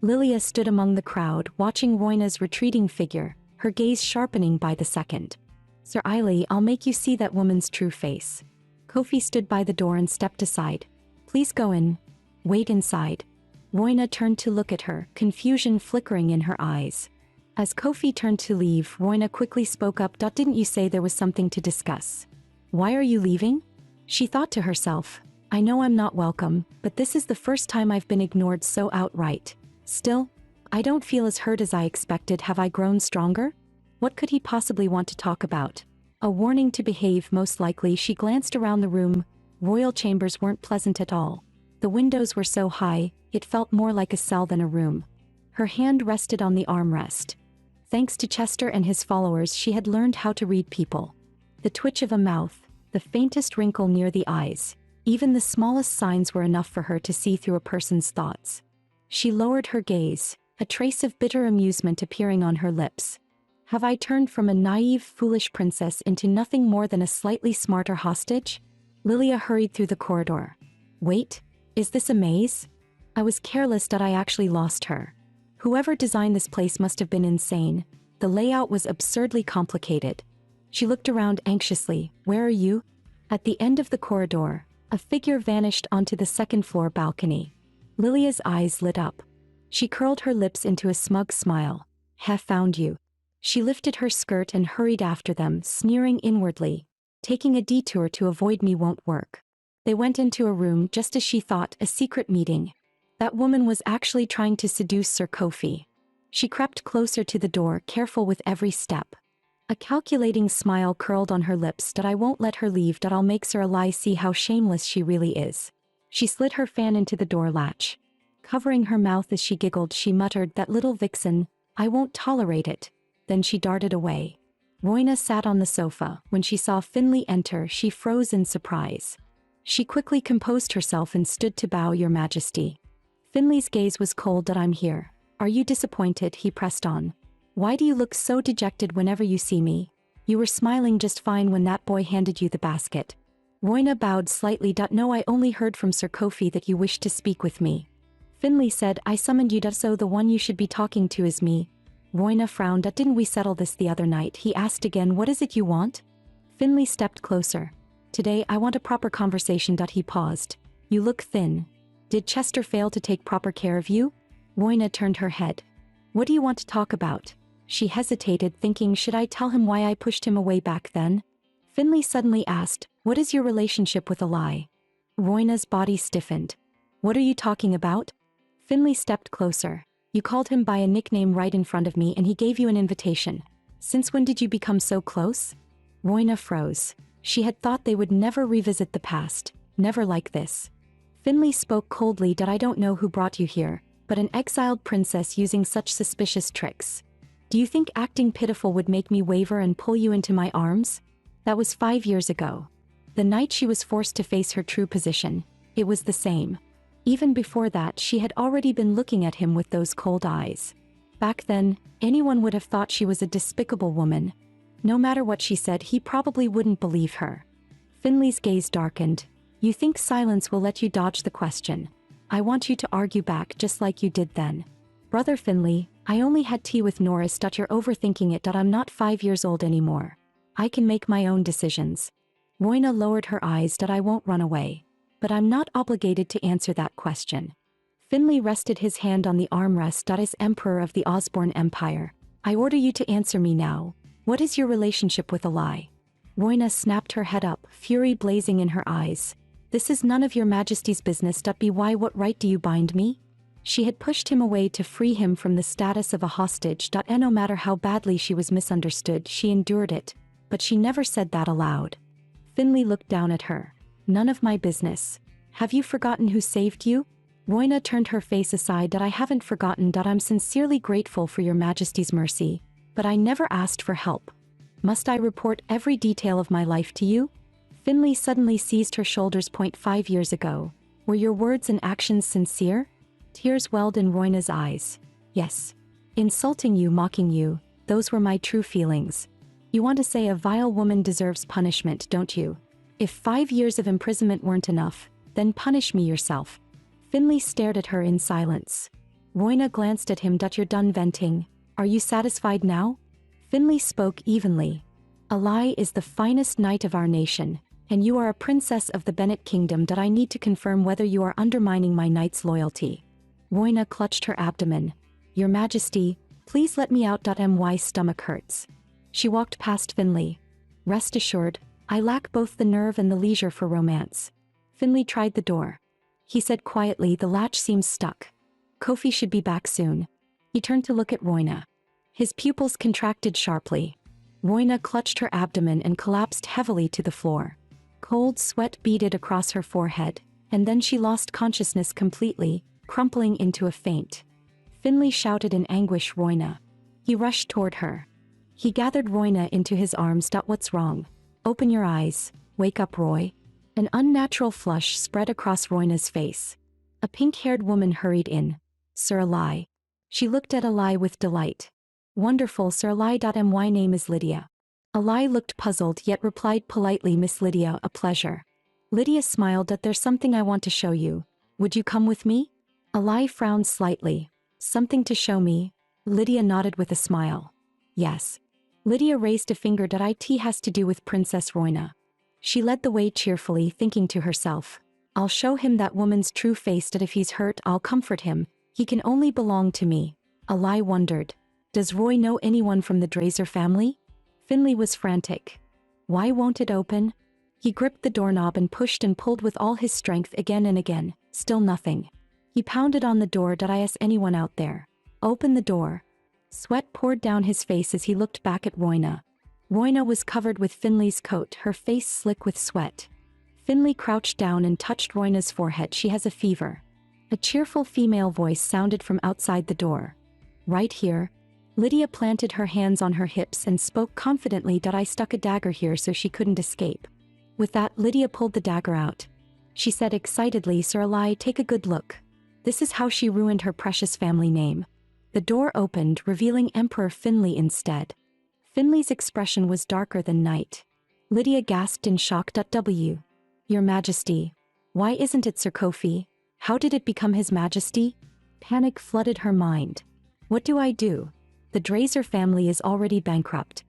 Lilia stood among the crowd, watching Roina's retreating figure, her gaze sharpening by the second. Sir Eiley, I'll make you see that woman's true face. Kofi stood by the door and stepped aside. Please go in. Wait inside. Roina turned to look at her, confusion flickering in her eyes. As Kofi turned to leave, Roina quickly spoke up. Didn't you say there was something to discuss? Why are you leaving? She thought to herself, I know I'm not welcome, but this is the first time I've been ignored so outright. Still, I don't feel as hurt as I expected. Have I grown stronger? What could he possibly want to talk about? A warning to behave, most likely. She glanced around the room. Royal chambers weren't pleasant at all. The windows were so high, it felt more like a cell than a room. Her hand rested on the armrest. Thanks to Chester and his followers, she had learned how to read people. The twitch of a mouth, the faintest wrinkle near the eyes, even the smallest signs were enough for her to see through a person's thoughts. She lowered her gaze, a trace of bitter amusement appearing on her lips. Have I turned from a naive, foolish princess into nothing more than a slightly smarter hostage? Lilia hurried through the corridor. Wait, is this a maze? I was careless. I actually lost her. Whoever designed this place must have been insane. The layout was absurdly complicated. She looked around anxiously. Where are you? At the end of the corridor, a figure vanished onto the second-floor balcony. Lilia's eyes lit up. She curled her lips into a smug smile. Have found you. She lifted her skirt and hurried after them, sneering inwardly. Taking a detour to avoid me won't work. They went into a room just as she thought, a secret meeting. That woman was actually trying to seduce Sir Kofi. She crept closer to the door, careful with every step. A calculating smile curled on her lips. I won't let her leave. I'll make Sir Eli see how shameless she really is. She slid her fan into the door latch. Covering her mouth as she giggled, she muttered, that little vixen, I won't tolerate it. Then she darted away. Roina sat on the sofa. When she saw Finley enter, she froze in surprise. She quickly composed herself and stood to bow. Your Majesty. Finley's gaze was cold. I'm here. Are you disappointed? He pressed on. Why do you look so dejected whenever you see me? You were smiling just fine when that boy handed you the basket. Roina bowed slightly. No, I only heard from Sir Kofi that you wished to speak with me. Finley said, I summoned you. So the one you should be talking to is me. Roina frowned. Didn't we settle this the other night? He asked again. What is it you want? Finley stepped closer. Today I want a proper conversation. He paused. You look thin. Did Chester fail to take proper care of you? Roina turned her head. What do you want to talk about? She hesitated, thinking, should I tell him why I pushed him away back then? Finley suddenly asked, what is your relationship with Eli? Roina's body stiffened. What are you talking about? Finley stepped closer. You called him by a nickname right in front of me and he gave you an invitation. Since when did you become so close? Roina froze. She had thought they would never revisit the past, never like this. Finley spoke coldly. I don't know who brought you here, but an exiled princess using such suspicious tricks. Do you think acting pitiful would make me waver and pull you into my arms? That was 5 years ago. The night she was forced to face her true position, it was the same. Even before that, she had already been looking at him with those cold eyes. Back then, anyone would have thought she was a despicable woman. No matter what she said, he probably wouldn't believe her. Finley's gaze darkened. You think silence will let you dodge the question? I want you to argue back just like you did then. Brother Finley, I only had tea with Norris. You're overthinking it. I'm not 5 years old anymore. I can make my own decisions. Roina lowered her eyes. I won't run away. But I'm not obligated to answer that question. Finley rested his hand on the armrest. As Emperor of the Osborne Empire, I order you to answer me now. What is your relationship with Eli? Roina snapped her head up, fury blazing in her eyes. This is none of your Majesty's business. Why? What right do you bind me? She had pushed him away to free him from the status of a hostage. And no matter how badly she was misunderstood, she endured it. But she never said that aloud. Finley looked down at her. None of my business. Have you forgotten who saved you? Roina turned her face aside. I haven't forgotten. I'm sincerely grateful for your Majesty's mercy, but I never asked for help. Must I report every detail of my life to you? Finley suddenly seized her shoulders. 5 years ago. Were your words and actions sincere? Tears welled in Roina's eyes. Yes. Insulting you, mocking you, those were my true feelings. You want to say a vile woman deserves punishment, don't you? If 5 years of imprisonment weren't enough, then punish me yourself. Finley stared at her in silence. Roina glanced at him. You're done venting. Are you satisfied now? Finley spoke evenly. Eli is the finest knight of our nation, and you are a princess of the Bennett Kingdom. I need to confirm whether you are undermining my knight's loyalty. Roina clutched her abdomen. Your Majesty, please let me out. My stomach hurts. She walked past Finley. Rest assured, I lack both the nerve and the leisure for romance. Finley tried the door. He said quietly, the latch seems stuck. Kofi should be back soon. He turned to look at Roina. His pupils contracted sharply. Roina clutched her abdomen and collapsed heavily to the floor. Cold sweat beaded across her forehead, and then she lost consciousness completely, crumpling into a faint. Finley shouted in anguish, Roina. He rushed toward her. He gathered Roina into his arms. What's wrong? Open your eyes. Wake up, Roy. An unnatural flush spread across Roina's face. A pink-haired woman hurried in. Sir Eli. She looked at Eli with delight. Wonderful, Sir Eli. My name is Lydia. Eli looked puzzled yet replied politely, Miss Lydia, a pleasure. Lydia smiled. There's something I want to show you. Would you come with me? Eli frowned slightly. Something to show me? Lydia nodded with a smile. Yes. Lydia raised a finger. It has to do with Princess Roina. She led the way cheerfully, thinking to herself, I'll show him that woman's true face. If he's hurt, I'll comfort him. He can only belong to me. Eli wondered. Does Roy know anyone from the Drazer family? Finley was frantic. Why won't it open? He gripped the doorknob and pushed and pulled with all his strength again and again. Still nothing. He pounded on the door. Is anyone out there? Open the door. Sweat poured down his face as he looked back at Roina. Roina was covered with Finley's coat, her face slick with sweat. Finley crouched down and touched Roina's forehead. She has a fever. A cheerful female voice sounded from outside the door. Right here. Lydia planted her hands on her hips and spoke confidently. I stuck a dagger here so she couldn't escape. With that, Lydia pulled the dagger out. She said excitedly, Sir Eli, take a good look. This is how she ruined her precious family name. The door opened, revealing Emperor Finley instead. Finley's expression was darker than night. Lydia gasped in shock. W. Your Majesty. Why isn't it Sir Kofi? How did it become His Majesty? Panic flooded her mind. What do I do? The Drazer family is already bankrupt.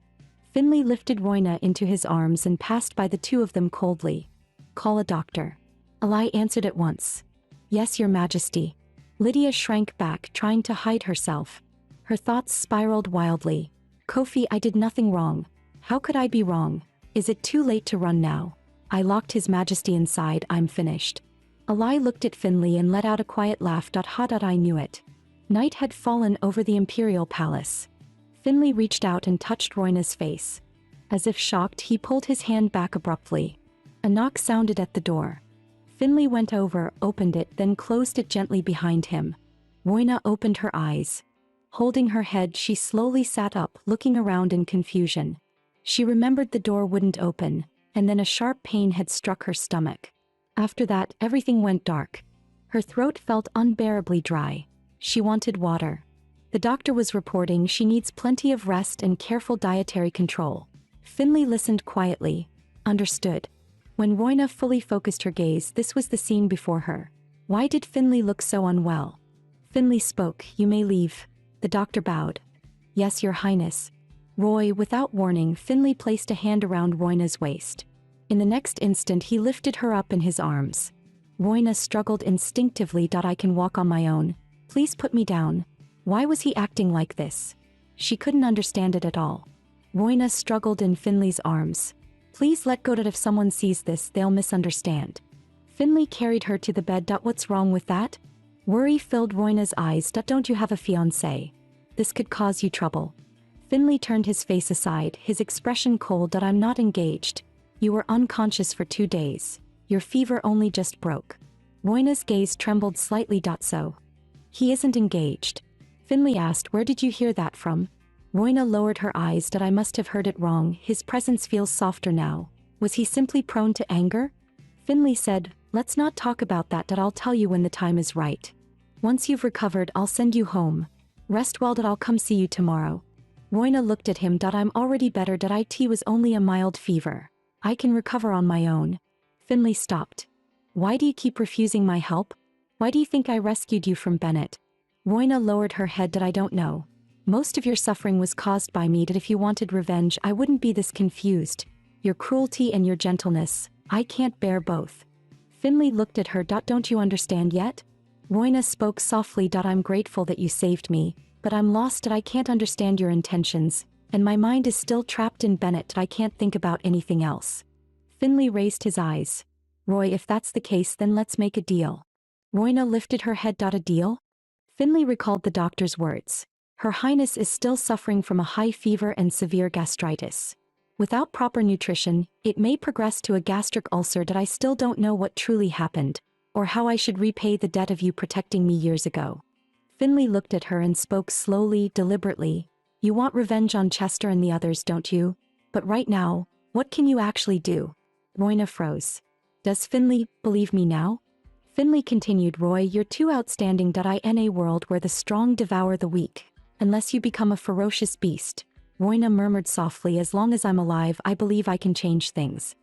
Finley lifted Royna into his arms and passed by the two of them coldly. Call a doctor. Alai answered at once. Yes, Your Majesty. Lydia shrank back, trying to hide herself. Her thoughts spiraled wildly. Kofi, I did nothing wrong. How could I be wrong? Is it too late to run now? I locked His Majesty inside. I'm finished. Alai looked at Finley and let out a quiet laugh. I knew it. Night had fallen over the imperial palace. Finley reached out and touched Royna's face. As if shocked, he pulled his hand back abruptly. A knock sounded at the door. Finley went over, opened it, then closed it gently behind him. Royna opened her eyes. Holding her head, she slowly sat up, looking around in confusion. She remembered the door wouldn't open, and then a sharp pain had struck her stomach. After that, everything went dark. Her throat felt unbearably dry. She wanted water. The doctor was reporting she needs plenty of rest and careful dietary control. Finley listened quietly. Understood. When Royna fully focused her gaze, this was the scene before her. Why did Finley look so unwell? Finley spoke. You may leave. The doctor bowed. Yes, Your Highness. Roy, without warning, Finley placed a hand around Royna's waist. In the next instant, he lifted her up in his arms. Royna struggled instinctively. I can walk on my own. Please put me down. Why was he acting like this? She couldn't understand it at all. Royna struggled in Finley's arms. Please let go. If someone sees this, they'll misunderstand. Finley carried her to the bed. What's wrong with that? Worry filled Royna's eyes. Don't you have a fiancé? This could cause you trouble. Finley turned his face aside, his expression cold. I'm not engaged. You were unconscious for 2 days. Your fever only just broke. Royna's gaze trembled slightly. So? He isn't engaged. Finley asked, where did you hear that from? Royna lowered her eyes. I must have heard it wrong. His presence feels softer now. Was he simply prone to anger? Finley said, let's not talk about that. I'll tell you when the time is right. Once you've recovered, I'll send you home. Rest well. I'll come see you tomorrow. Royna looked at him. I'm already better. It was only a mild fever. I can recover on my own. Finley stopped. Why do you keep refusing my help? Why do you think I rescued you from Bennett? Royna lowered her head. I don't know. Most of your suffering was caused by me. If you wanted revenge, I wouldn't be this confused. Your cruelty and your gentleness, I can't bear both. Finley looked at her. Don't you understand yet? Royna spoke softly. I'm grateful that you saved me, but I'm lost. I can't understand your intentions, and my mind is still trapped in Bennett. I can't think about anything else. Finley raised his eyes. Roy, if that's the case, then let's make a deal. Royna lifted her head. A deal? Finley recalled the doctor's words. Her Highness is still suffering from a high fever and severe gastritis. Without proper nutrition, it may progress to a gastric ulcer. I still don't know what truly happened, or how I should repay the debt of you protecting me years ago. Finley looked at her and spoke slowly, deliberately. You want revenge on Chester and the others, don't you? But right now, what can you actually do? Royna froze. Does Finley believe me now? Finley continued. Roy, you're too outstanding. In a world where the strong devour the weak, unless you become a ferocious beast. Royna murmured softly. As long as I'm alive, I believe I can change things.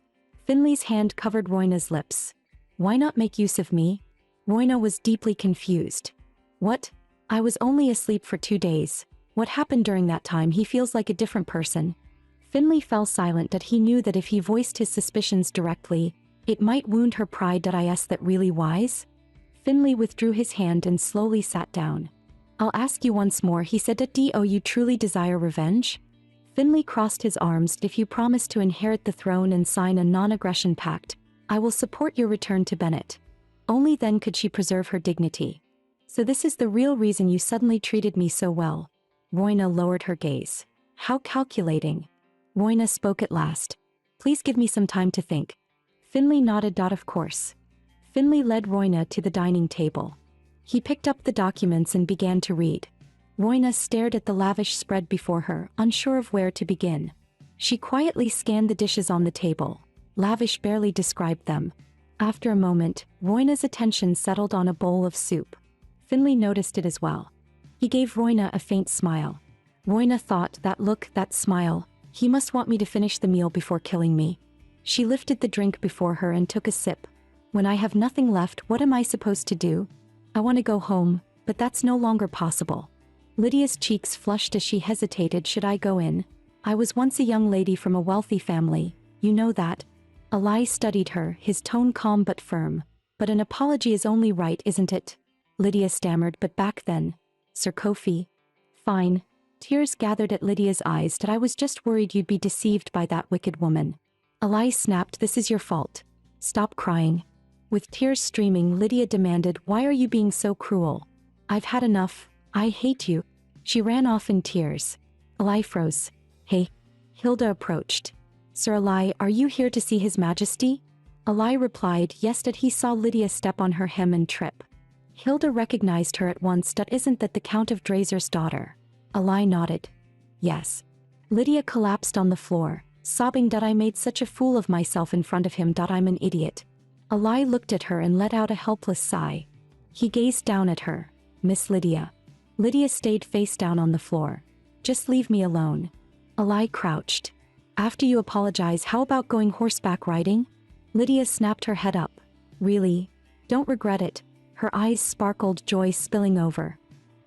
Finley's hand covered Royna's lips. Why not make use of me? Royna was deeply confused. What? I was only asleep for 2 days. What happened during that time? He feels like a different person. Finley fell silent. He knew that if he voiced his suspicions directly, it might wound her pride. Is that really wise? Finley withdrew his hand and slowly sat down. I'll ask you once more, he said. Do you truly desire revenge? Finley crossed his arms. If you promise to inherit the throne and sign a non-aggression pact, I will support your return to Bennett. Only then could she preserve her dignity. So this is the real reason you suddenly treated me so well. Royna lowered her gaze. How calculating. Royna spoke at last. Please give me some time to think. Finley nodded. Of course. Finley led Royna to the dining table. He picked up the documents and began to read. Royna stared at the lavish spread before her, unsure of where to begin. She quietly scanned the dishes on the table. Lavish barely described them. After a moment, Royna's attention settled on a bowl of soup. Finley noticed it as well. He gave Roina a faint smile. Roina thought, that look, that smile, he must want me to finish the meal before killing me. She lifted the drink before her and took a sip. When I have nothing left, what am I supposed to do? I want to go home, but that's no longer possible. Lydia's cheeks flushed as she hesitated. Should I go in? I was once a young lady from a wealthy family, you know that. Alai studied her, his tone calm but firm. But an apology is only right, isn't it? Lydia stammered, but back then. Sir Kofi. Fine. Tears gathered at Lydia's eyes. That I was just worried you'd be deceived by that wicked woman. Alai snapped, this is your fault. Stop crying. With tears streaming, Lydia demanded, why are you being so cruel? I've had enough. I hate you. She ran off in tears. Alai froze. Hey. Hilda approached. Sir Alai, are you here to see His Majesty? Alai replied, yes. That he saw Lydia step on her hem and trip. Hilda recognized her at once. Isn't that the Count of Drazer's daughter? Alai nodded. Yes. Lydia collapsed on the floor, sobbing. I made such a fool of myself in front of him. I'm an idiot. Alai looked at her and let out a helpless sigh. He gazed down at her. Miss Lydia. Lydia stayed face down on the floor. Just leave me alone. Alai crouched. After you apologize, how about going horseback riding? Lydia snapped her head up. Really? Don't regret it. Her eyes sparkled, joy spilling over.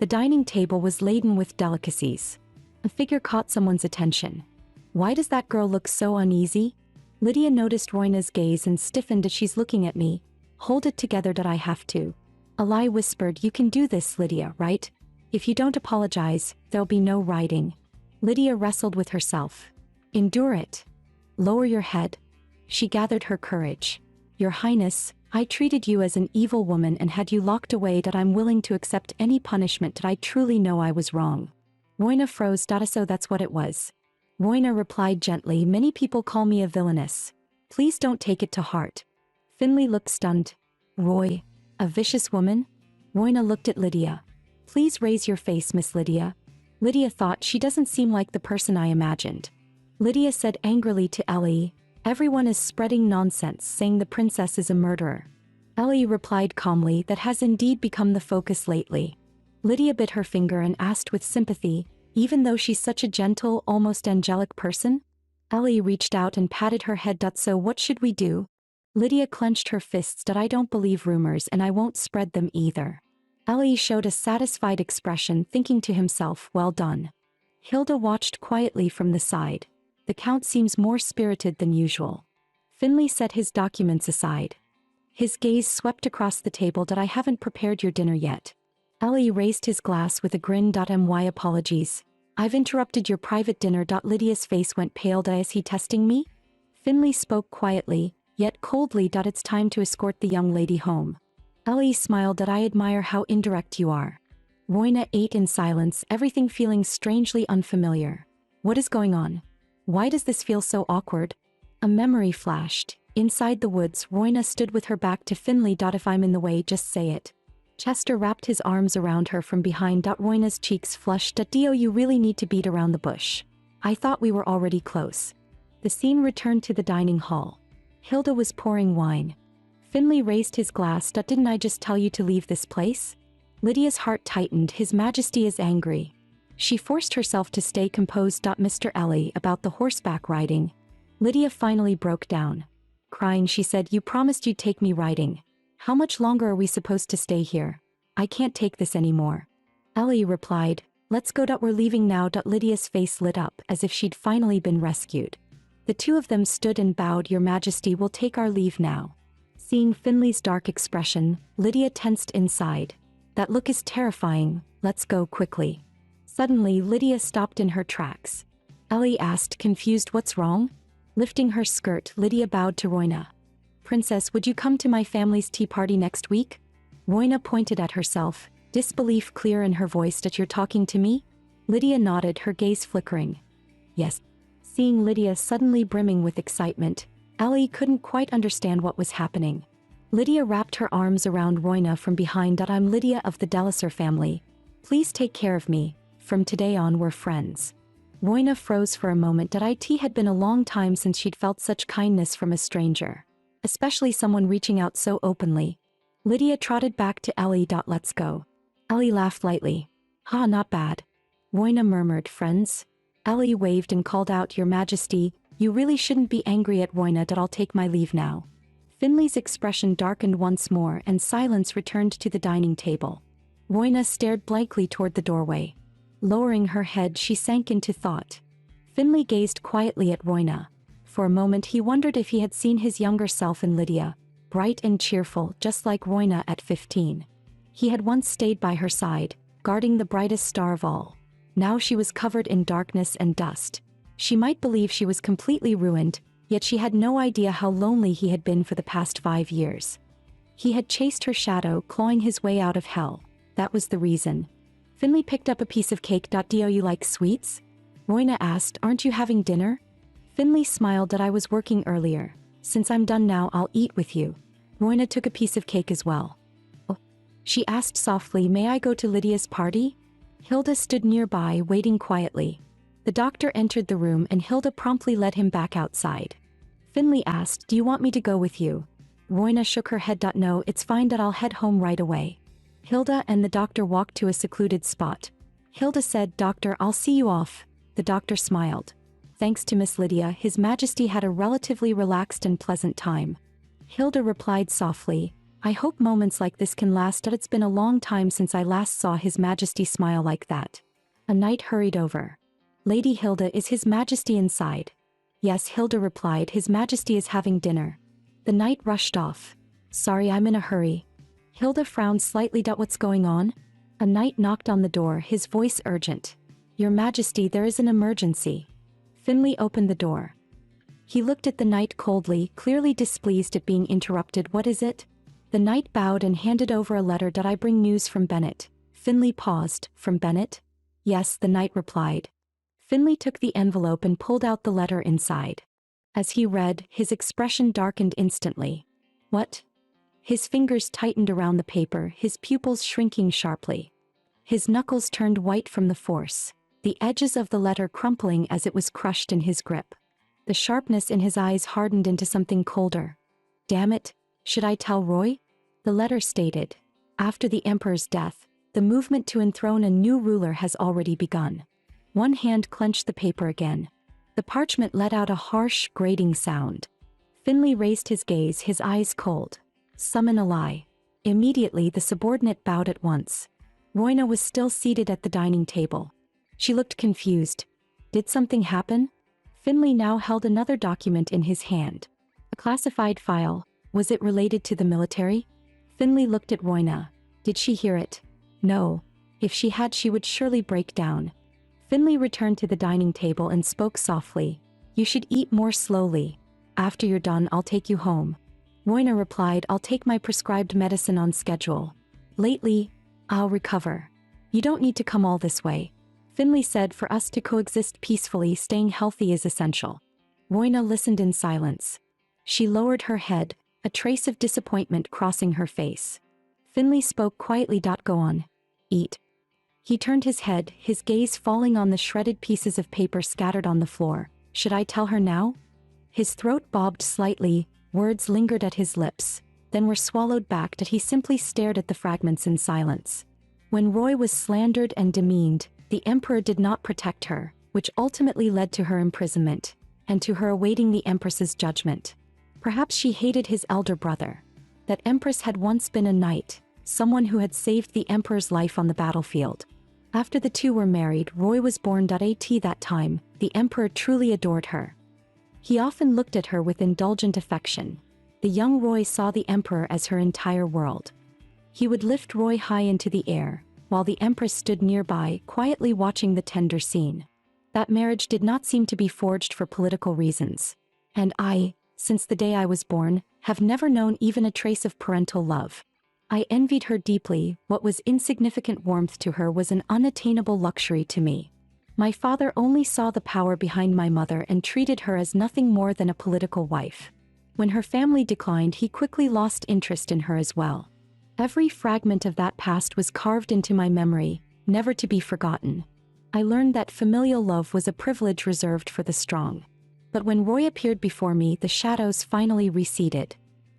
The dining table was laden with delicacies. A figure caught someone's attention. Why does that girl look so uneasy? Lydia noticed Roina's gaze and stiffened. She's looking at me. Hold it together. I have to. Alai whispered, you can do this, Lydia, right? If you don't apologize, there'll be no riding. Lydia wrestled with herself. Endure it. Lower your head. She gathered her courage. Your Highness, I treated you as an evil woman and had you locked away. I'm willing to accept any punishment. I truly know I was wrong. Roina froze. So that's what it was. Roina replied gently, many people call me a villainess. Please don't take it to heart. Finley looked stunned. Roy, a vicious woman? Roina looked at Lydia. Please raise your face, Miss Lydia. Lydia thought, she doesn't seem like the person I imagined. Lydia said angrily to Ellie, everyone is spreading nonsense saying the princess is a murderer. Ellie replied calmly, that has indeed become the focus lately. Lydia bit her finger and asked with sympathy, even though she's such a gentle, almost angelic person? Ellie reached out and patted her head. So what should we do? Lydia clenched her fists. I don't believe rumors and I won't spread them either. Ellie showed a satisfied expression, thinking to himself, well done. Hilda watched quietly from the side. The Count seems more spirited than usual. Finley set his documents aside. His gaze swept across the table. I haven't prepared your dinner yet. Ellie raised his glass with a grin. My apologies. I've interrupted your private dinner. Lydia's face went pale. Is he testing me? Finley spoke quietly, yet coldly. It's time to escort the young lady home. Ellie smiled. I admire how indirect you are. Roina ate in silence, everything feeling strangely unfamiliar. What is going on? Why does this feel so awkward? A memory flashed. Inside the woods, Roina stood with her back to Finley. If I'm in the way, just say it. Chester wrapped his arms around her from behind. Roina's cheeks flushed. Dio, you really need to beat around the bush. I thought we were already close. The scene returned to the dining hall. Hilda was pouring wine. Finley raised his glass. Didn't I just tell you to leave this place? Lydia's heart tightened. His Majesty is angry. She forced herself to stay composed. Mr. Ellie, about the horseback riding. Lydia finally broke down. Crying, she said, you promised you'd take me riding. How much longer are we supposed to stay here? I can't take this anymore. Ellie replied, let's go. We're leaving now. Lydia's face lit up, as if she'd finally been rescued. The two of them stood and bowed. Your Majesty, we'll take our leave now. Seeing Finley's dark expression, Lydia tensed inside. That look is terrifying. Let's go quickly. Suddenly, Lydia stopped in her tracks. Ellie asked, confused, what's wrong? Lifting her skirt, Lydia bowed to Roina. Princess, would you come to my family's tea party next week? Roina pointed at herself, disbelief clear in her voice. You're talking to me? Lydia nodded, her gaze flickering. Yes. Seeing Lydia suddenly brimming with excitement, Ellie couldn't quite understand what was happening. Lydia wrapped her arms around Roina from behind. I'm Lydia of the Delisser family. Please take care of me. From today on, we're friends. Roina froze for a moment. It had been a long time since she'd felt such kindness from a stranger, especially someone reaching out so openly. Lydia trotted back to Ellie. Let's go. Ellie laughed lightly. "Ha, not bad," Royna murmured. "Friends?" Ellie waved and called out, "Your Majesty, you really shouldn't be angry at Royna. That I'll take my leave now." Finley's expression darkened once more and silence returned to the dining table. Royna stared blankly toward the doorway. Lowering her head, she sank into thought. Finley gazed quietly at Royna. For a moment he wondered if he had seen his younger self in Lydia, bright and cheerful just like Royna at 15. He had once stayed by her side, guarding the brightest star of all. Now she was covered in darkness and dust. She might believe she was completely ruined, yet she had no idea how lonely he had been for the past 5 years. He had chased her shadow, clawing his way out of hell. That was the reason. Finley picked up a piece of cake. "Do you like sweets?" Royna asked. "Aren't you having dinner?" Finley smiled. "That I was working earlier. Since I'm done now, I'll eat with you." Royna took a piece of cake as well. "Oh," she asked softly, "may I go to Lydia's party?" Hilda stood nearby, waiting quietly. The doctor entered the room and Hilda promptly led him back outside. Finley asked, "Do you want me to go with you?" Royna shook her head. "No, it's fine. That I'll head home right away." Hilda and the doctor walked to a secluded spot. Hilda said, "Doctor, I'll see you off." The doctor smiled. Thanks to Miss Lydia, His Majesty had a relatively relaxed and pleasant time. Hilda replied softly, "I hope moments like this can last. It's been a long time since I last saw His Majesty smile like that." A knight hurried over. "Lady Hilda, is His Majesty inside?" "Yes," Hilda replied, "His Majesty is having dinner." The knight rushed off. "Sorry, I'm in a hurry." Hilda frowned slightly. "What's going on?" A knight knocked on the door, his voice urgent. "Your Majesty, there is an emergency." Finley opened the door. He looked at the knight coldly, clearly displeased at being interrupted. "What is it?" The knight bowed and handed over a letter. "I bring news from Bennett." Finley paused. "From Bennett?" "Yes," the knight replied. Finley took the envelope and pulled out the letter inside. As he read, his expression darkened instantly. "What?" His fingers tightened around the paper, his pupils shrinking sharply. His knuckles turned white from the force, the edges of the letter crumpling as it was crushed in his grip. The sharpness in his eyes hardened into something colder. "Damn it, should I tell Roy?" The letter stated, "After the Emperor's death, the movement to enthrone a new ruler has already begun." One hand clenched the paper again. The parchment let out a harsh, grating sound. Finley raised his gaze, his eyes cold. "Summon a lie." Immediately the subordinate bowed at once. Royna was still seated at the dining table. She looked confused. Did something happen? Finley now held another document in his hand. A classified file. Was it related to the military? Finley looked at Royna. Did she hear it? No. If she had, she would surely break down. Finley returned to the dining table and spoke softly. "You should eat more slowly. After you're done, I'll take you home." Royna replied, "I'll take my prescribed medicine on schedule. Lately, I'll recover. You don't need to come all this way." Finley said, "For us to coexist peacefully, staying healthy is essential." Royna listened in silence. She lowered her head, a trace of disappointment crossing her face. Finley spoke quietly. "Go on. Eat." He turned his head, his gaze falling on the shredded pieces of paper scattered on the floor. "Should I tell her now?" His throat bobbed slightly, words lingered at his lips, then were swallowed back. He simply stared at the fragments in silence. When Roy was slandered and demeaned, the Emperor did not protect her, which ultimately led to her imprisonment, and to her awaiting the Empress's judgment. Perhaps she hated his elder brother. That Empress had once been a knight, someone who had saved the Emperor's life on the battlefield. After the two were married, Roy was born. At that time, the Emperor truly adored her. He often looked at her with indulgent affection. The young Roy saw the Emperor as her entire world. He would lift Roy high into the air, while the Empress stood nearby, quietly watching the tender scene. That marriage did not seem to be forged for political reasons. And I, since the day I was born, have never known even a trace of parental love. I envied her deeply. What was insignificant warmth to her was an unattainable luxury to me. My father only saw the power behind my mother and treated her as nothing more than a political wife. When her family declined, he quickly lost interest in her as well. Every fragment of that past was carved into my memory, never to be forgotten. I learned that familial love was a privilege reserved for the strong. But when Roy appeared before me, the shadows finally receded.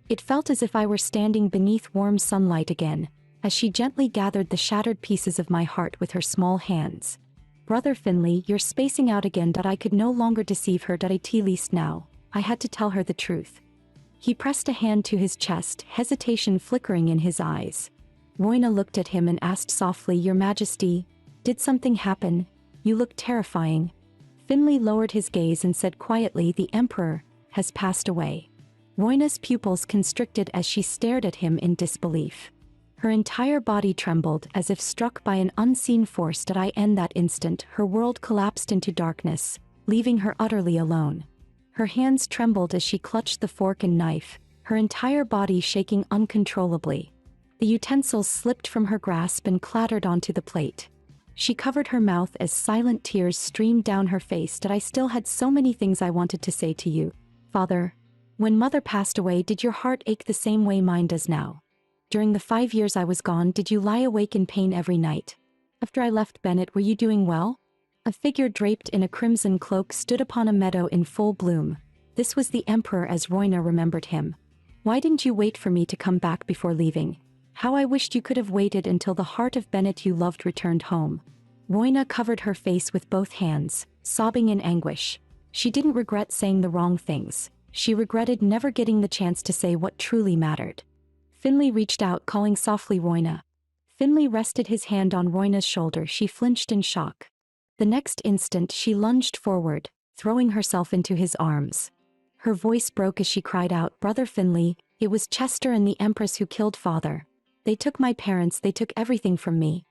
It felt as if I were standing beneath warm sunlight again, as she gently gathered the shattered pieces of my heart with her small hands. Brother Finley, you're spacing out again. I could no longer deceive her. At least now, I had to tell her the truth. He pressed a hand to his chest, hesitation flickering in his eyes. Roina looked at him and asked softly, Your Majesty, did something happen? You look terrifying. Finley lowered his gaze and said quietly, The Emperor has passed away. Roina's pupils constricted as she stared at him in disbelief. Her entire body trembled as if struck by an unseen force. In that instant, her world collapsed into darkness, leaving her utterly alone. Her hands trembled as she clutched the fork and knife, her entire body shaking uncontrollably. The utensils slipped from her grasp and clattered onto the plate. She covered her mouth as silent tears streamed down her face. I still had so many things I wanted to say to you, Father. When Mother passed away, did your heart ache the same way mine does now? During the 5 years I was gone, did you lie awake in pain every night? After I left Bennett, were you doing well? A figure draped in a crimson cloak stood upon a meadow in full bloom. This was the Emperor as Roina remembered him. Why didn't you wait for me to come back before leaving? How I wished you could have waited until the heart of Bennett you loved returned home. Roina covered her face with both hands, sobbing in anguish. She didn't regret saying the wrong things. She regretted never getting the chance to say what truly mattered. Finley reached out, calling softly, Roina. Finley rested his hand on Roina's shoulder. She flinched in shock. The next instant she lunged forward, throwing herself into his arms. Her voice broke as she cried out, Brother Finley, it was Chester and the Empress who killed Father. They took my parents, they took everything from me.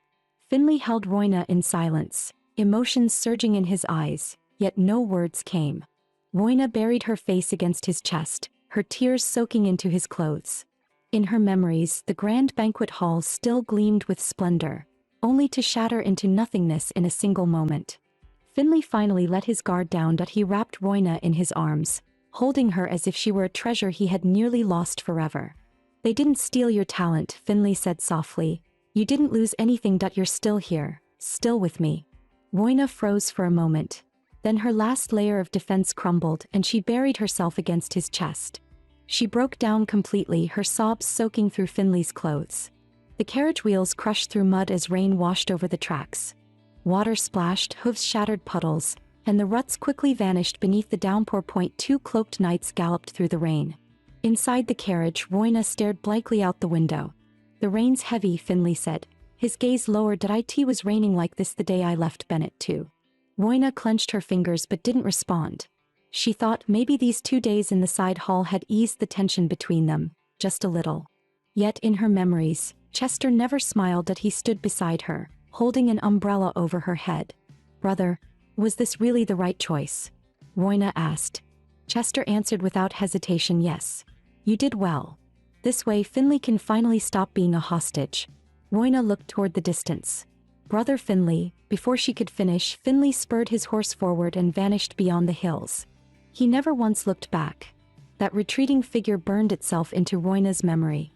Finley held Roina in silence, emotions surging in his eyes, yet no words came. Roina buried her face against his chest, her tears soaking into his clothes. In her memories, the grand banquet hall still gleamed with splendor, only to shatter into nothingness in a single moment. Finley finally let his guard down. He wrapped Roina in his arms, holding her as if she were a treasure he had nearly lost forever. They didn't steal your talent, Finley said softly. You didn't lose anything. You're still here, still with me. Roina froze for a moment. Then her last layer of defense crumbled and she buried herself against his chest. She broke down completely, her sobs soaking through Finley's clothes. The carriage wheels crushed through mud as rain washed over the tracks. Water splashed, hooves shattered puddles, and the ruts quickly vanished beneath the downpour. Two cloaked knights galloped through the rain. Inside the carriage, Roina stared blankly out the window. The rain's heavy, Finley said. His gaze lowered. It was raining like this the day I left Bennett too. Roina clenched her fingers but didn't respond. She thought maybe these 2 days in the side hall had eased the tension between them, just a little. Yet in her memories, Chester never smiled. He stood beside her, holding an umbrella over her head. Brother, was this really the right choice? Roina asked. Chester answered without hesitation, yes. You did well. This way Finley can finally stop being a hostage. Roina looked toward the distance. Brother Finley, before she could finish, Finley spurred his horse forward and vanished beyond the hills. He never once looked back. That retreating figure burned itself into Roina's memory.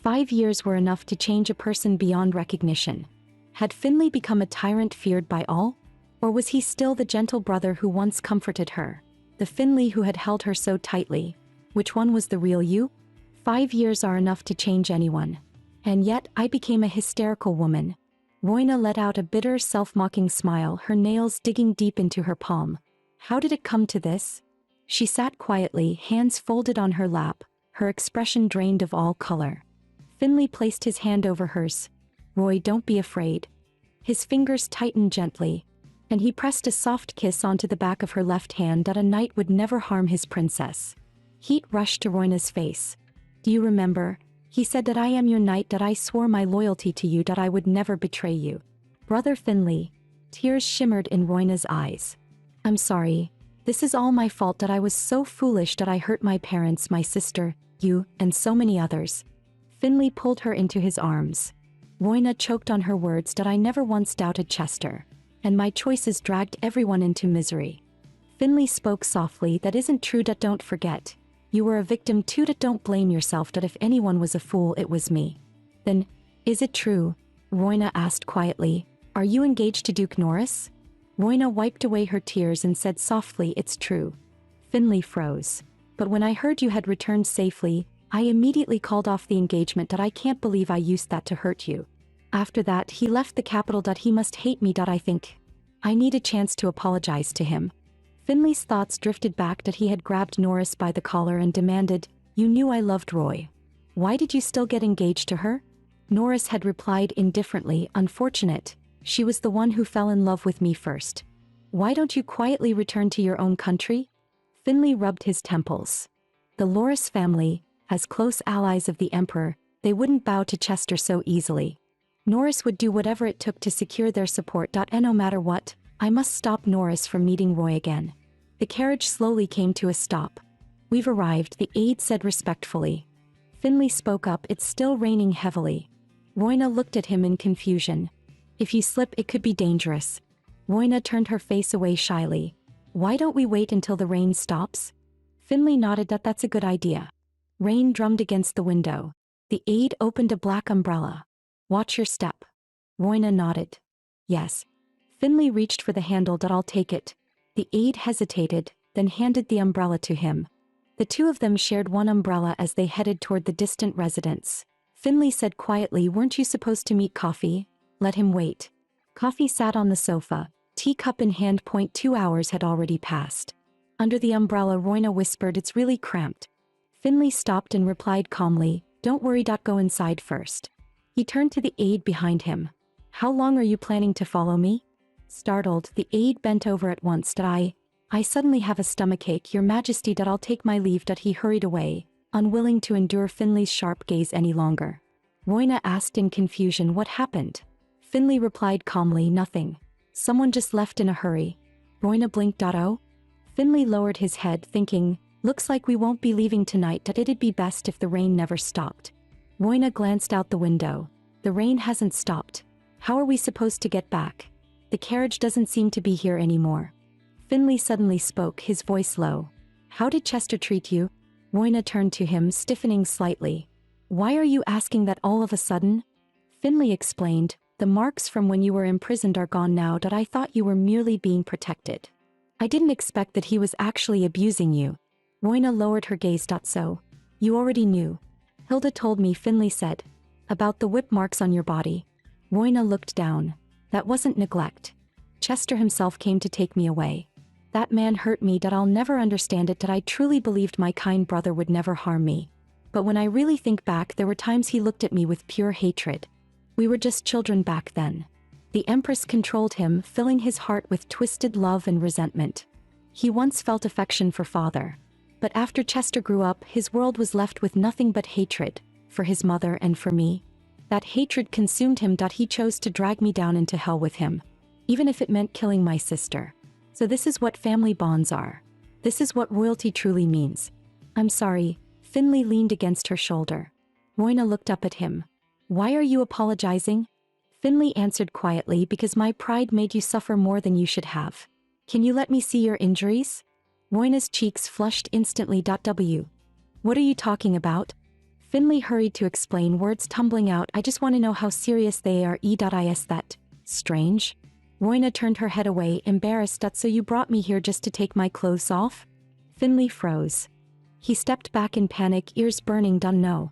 5 years were enough to change a person beyond recognition. Had Finley become a tyrant feared by all? Or was he still the gentle brother who once comforted her? The Finley who had held her so tightly? Which one was the real you? 5 years are enough to change anyone. And yet I became a hysterical woman. Roina let out a bitter, self-mocking smile, her nails digging deep into her palm. How did it come to this? She sat quietly, hands folded on her lap, her expression drained of all color. Finley placed his hand over hers. Roy, don't be afraid. His fingers tightened gently, and he pressed a soft kiss onto the back of her left hand. A knight would never harm his princess. Heat rushed to Roina's face. Do you remember? He said that I am your knight, that I swore my loyalty to you, that I would never betray you. Brother Finley. Tears shimmered in Roina's eyes. I'm sorry. This is all my fault, that I was so foolish, that I hurt my parents, my sister, you, and so many others. Finley pulled her into his arms. Roina choked on her words, that I never once doubted Chester. And my choices dragged everyone into misery. Finley spoke softly, that isn't true, that don't forget. You were a victim too, that don't blame yourself, that if anyone was a fool it was me. Then, is it true? Roina asked quietly. Are you engaged to Duke Norris? Roina wiped away her tears and said softly, it's true. Finley froze. But when I heard you had returned safely, I immediately called off the engagement. I can't believe I used that to hurt you. After that, he left the capital. He must hate me. I think I need a chance to apologize to him. Finley's thoughts drifted back. He had grabbed Norris by the collar and demanded, "You knew I loved Roy. Why did you still get engaged to her?" Norris had replied indifferently, "Unfortunate. She was the one who fell in love with me first. Why don't you quietly return to your own country?" Finley rubbed his temples. The Loris family, as close allies of the Emperor, they wouldn't bow to Chester so easily. Norris would do whatever it took to secure their support. And no matter what, I must stop Norris from meeting Roy again. The carriage slowly came to a stop. "We've arrived," the aide said respectfully. Finley spoke up, "It's still raining heavily." Royna looked at him in confusion. "If you slip, it could be dangerous." Royna turned her face away shyly. "Why don't we wait until the rain stops?" Finley nodded. That's a good idea. Rain drummed against the window. The aide opened a black umbrella. "Watch your step." Royna nodded. "Yes." Finley reached for the handle. "I'll take it." The aide hesitated, then handed the umbrella to him. The two of them shared one umbrella as they headed toward the distant residence. Finley said quietly, "Weren't you supposed to meet Coffee?" Let him wait. Coffee sat on the sofa, teacup in hand. 2 hours had already passed. Under the umbrella, Royna whispered, "It's really cramped." Finley stopped and replied calmly, "Don't worry. Go inside first." He turned to the aide behind him. "How long are you planning to follow me?" Startled, the aide bent over at once. I suddenly have a stomachache, Your Majesty. I'll take my leave." He hurried away, unwilling to endure Finley's sharp gaze any longer. Royna asked in confusion, "What happened?" Finley replied calmly, "Nothing. Someone just left in a hurry." Royna blinked. "Oh?" Finley lowered his head, thinking, "Looks like we won't be leaving tonight. It'd be best if the rain never stopped." Royna glanced out the window. "The rain hasn't stopped. How are we supposed to get back? The carriage doesn't seem to be here anymore." Finley suddenly spoke, his voice low. "How did Chester treat you?" Royna turned to him, stiffening slightly. "Why are you asking that all of a sudden?" Finley explained, "The marks from when you were imprisoned are gone now. I thought you were merely being protected. I didn't expect that he was actually abusing you." Royna lowered her gaze. "So, you already knew?" "Hilda told me," Finley said. "About the whip marks on your body." Royna looked down. "That wasn't neglect. Chester himself came to take me away. That man hurt me. I'll never understand it. I truly believed my kind brother would never harm me. But when I really think back, there were times he looked at me with pure hatred. We were just children back then." The Empress controlled him, filling his heart with twisted love and resentment. He once felt affection for father. But after Chester grew up, his world was left with nothing but hatred, for his mother and for me. That hatred consumed him. He chose to drag me down into hell with him, even if it meant killing my sister. So this is what family bonds are. This is what royalty truly means. "I'm sorry." Finley leaned against her shoulder. Royna looked up at him. "Why are you apologizing?" Finley answered quietly, "Because my pride made you suffer more than you should have. Can you let me see your injuries?" Royna's cheeks flushed instantly. What are you talking about?" Finley hurried to explain, words tumbling out. "I just want to know how serious they are. Is that strange?" Royna turned her head away, embarrassed. "So you brought me here just to take my clothes off?" Finley froze. He stepped back in panic, ears burning. "No.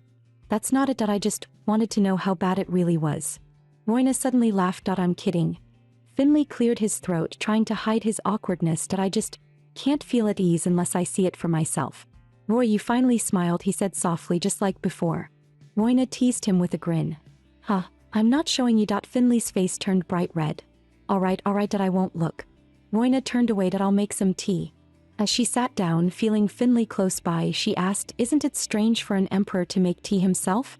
That's not it. I just wanted to know how bad it really was." Royna suddenly laughed. "I'm kidding." Finley cleared his throat, trying to hide his awkwardness. "I just can't feel at ease unless I see it for myself." "Roy, you finally smiled," he said softly, just like before. Royna teased him with a grin. "Huh, I'm not showing you." Finley's face turned bright red. All right, I won't look." Royna turned away. "I'll make some tea." As she sat down, feeling Finley close by, she asked, "Isn't it strange for an emperor to make tea himself?"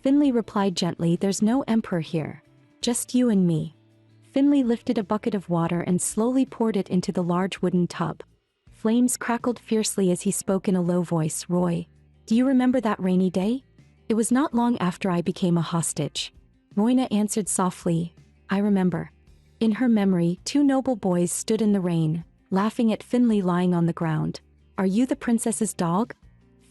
Finley replied gently, "There's no emperor here. Just you and me." Finley lifted a bucket of water and slowly poured it into the large wooden tub. Flames crackled fiercely as he spoke in a low voice. "Roy, do you remember that rainy day? It was not long after I became a hostage." Royna answered softly, "I remember." In her memory, two noble boys stood in the rain, laughing at Finley lying on the ground. "Are you the princess's dog?"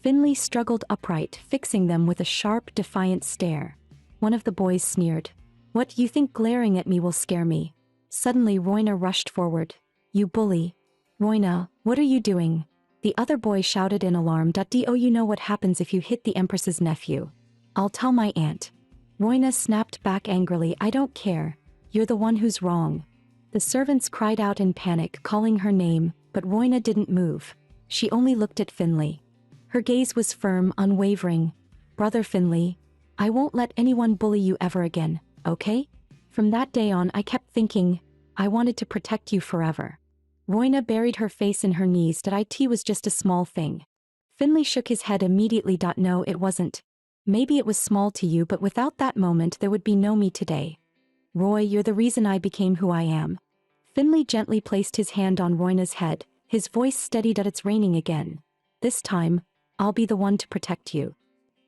Finley struggled upright, fixing them with a sharp, defiant stare. One of the boys sneered. "What, you think glaring at me will scare me?" Suddenly Royna rushed forward. "You bully." "Royna, what are you doing?" The other boy shouted in alarm. Do you know what happens if you hit the Empress's nephew? I'll tell my aunt. Roina snapped back angrily. I don't care. You're the one who's wrong. The servants cried out in panic, calling her name, but Roina didn't move. She only looked at Finley. Her gaze was firm, unwavering. Brother Finley, I won't let anyone bully you ever again, okay? From that day on I kept thinking, I wanted to protect you forever. Roina buried her face in her knees. It was just a small thing. Finley shook his head immediately. No, it wasn't. Maybe it was small to you, but without that moment there would be no me today. Roy, you're the reason I became who I am. Finley gently placed his hand on Roina's head, his voice steadied. It's raining again. This time, I'll be the one to protect you.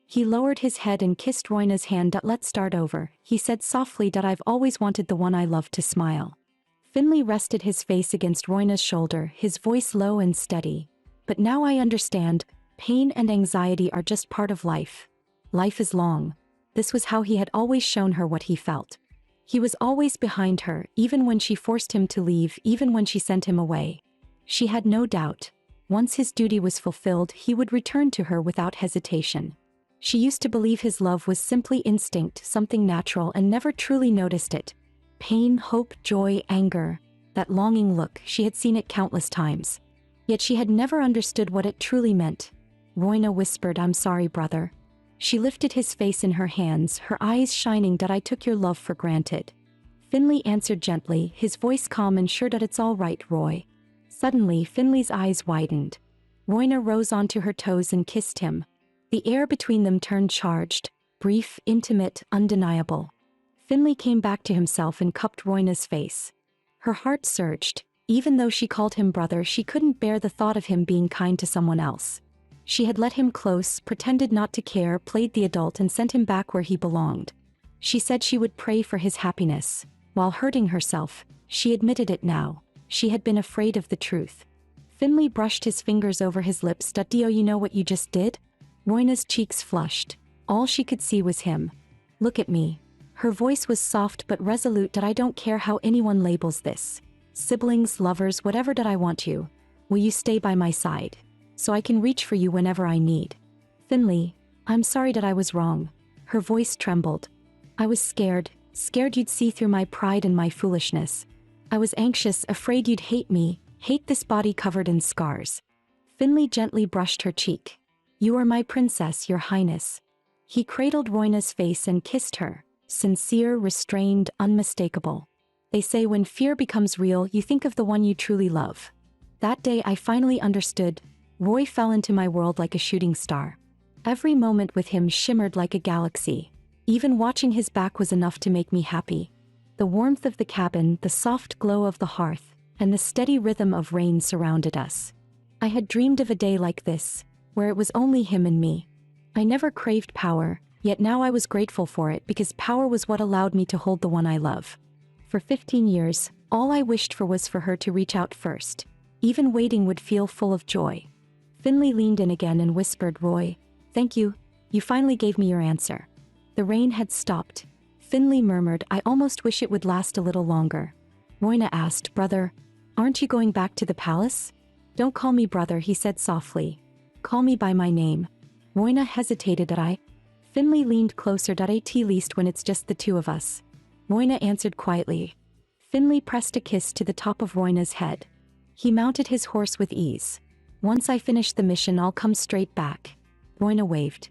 He lowered his head and kissed Roina's hand. Let's start over, he said softly. I've always wanted the one I love to smile. Finley rested his face against Roina's shoulder, his voice low and steady. But now I understand, pain and anxiety are just part of life. Life is long. This was how he had always shown her what he felt. He was always behind her, even when she forced him to leave, even when she sent him away. She had no doubt. Once his duty was fulfilled, he would return to her without hesitation. She used to believe his love was simply instinct, something natural, and never truly noticed it. Pain, hope, joy, anger. That longing look, she had seen it countless times. Yet she had never understood what it truly meant. Roina whispered, I'm sorry, brother. She lifted his face in her hands, her eyes shining. I took your love for granted. Finley answered gently, his voice calm and sure. It's all right, Roy. Suddenly, Finley's eyes widened. Roina rose onto her toes and kissed him. The air between them turned charged, brief, intimate, undeniable. Finley came back to himself and cupped Roina's face. Her heart surged. Even though she called him brother, she couldn't bear the thought of him being kind to someone else. She had let him close, pretended not to care, played the adult and sent him back where he belonged. She said she would pray for his happiness. While hurting herself, she admitted it now. She had been afraid of the truth. Finley brushed his fingers over his lips. Do you know what you just did? Roina's cheeks flushed. All she could see was him. Look at me. Her voice was soft but resolute. I don't care how anyone labels this. Siblings, lovers, whatever. I want you. Will you stay by my side? So I can reach for you whenever I need. Finley, I'm sorry that I was wrong. Her voice trembled. I was scared you'd see through my pride and my foolishness. I was anxious, afraid you'd hate me, hate this body covered in scars. Finley gently brushed her cheek. You are my princess, your highness. He cradled Roina's face and kissed her, sincere, restrained, unmistakable. They say when fear becomes real, you think of the one you truly love. That day I finally understood. Roy fell into my world like a shooting star. Every moment with him shimmered like a galaxy. Even watching his back was enough to make me happy. The warmth of the cabin, the soft glow of the hearth, and the steady rhythm of rain surrounded us. I had dreamed of a day like this, where it was only him and me. I never craved power, yet now I was grateful for it because power was what allowed me to hold the one I love. For 15 years, all I wished for was for her to reach out first. Even waiting would feel full of joy. Finley leaned in again and whispered, Roy, thank you. You finally gave me your answer. The rain had stopped. Finley murmured, I almost wish it would last a little longer. Roina asked, brother, aren't you going back to the palace? Don't call me brother, he said softly. Call me by my name. Roina hesitated. Finley leaned closer. At least when it's just the two of us. Roina answered quietly. Finley pressed a kiss to the top of Roina's head. He mounted his horse with ease. Once I finish the mission, I'll come straight back. Roina waved.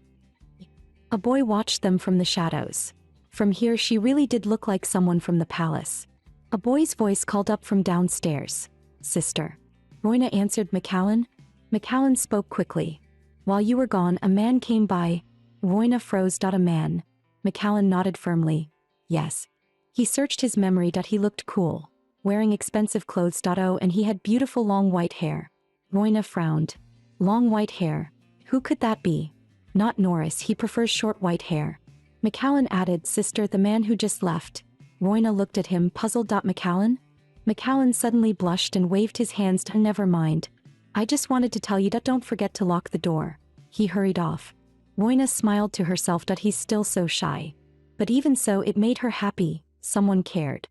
A boy watched them from the shadows. From here she really did look like someone from the palace. A boy's voice called up from downstairs. Sister. Roina answered, McCallan? McCallan spoke quickly. While you were gone, a man came by. Roina froze. A man. McCallan nodded firmly. Yes. He searched his memory. He looked cool. Wearing expensive clothes. Oh, and he had beautiful long white hair. Roina frowned. Long white hair. Who could that be? Not Norris, he prefers short white hair. McCallan added, Sister, the man who just left. Roina looked at him, puzzled. McCallan? McCallan suddenly blushed and waved his hands. Never mind. I just wanted to tell you that don't forget to lock the door. He hurried off. Roina smiled to herself. He's still so shy. But even so, it made her happy. Someone cared.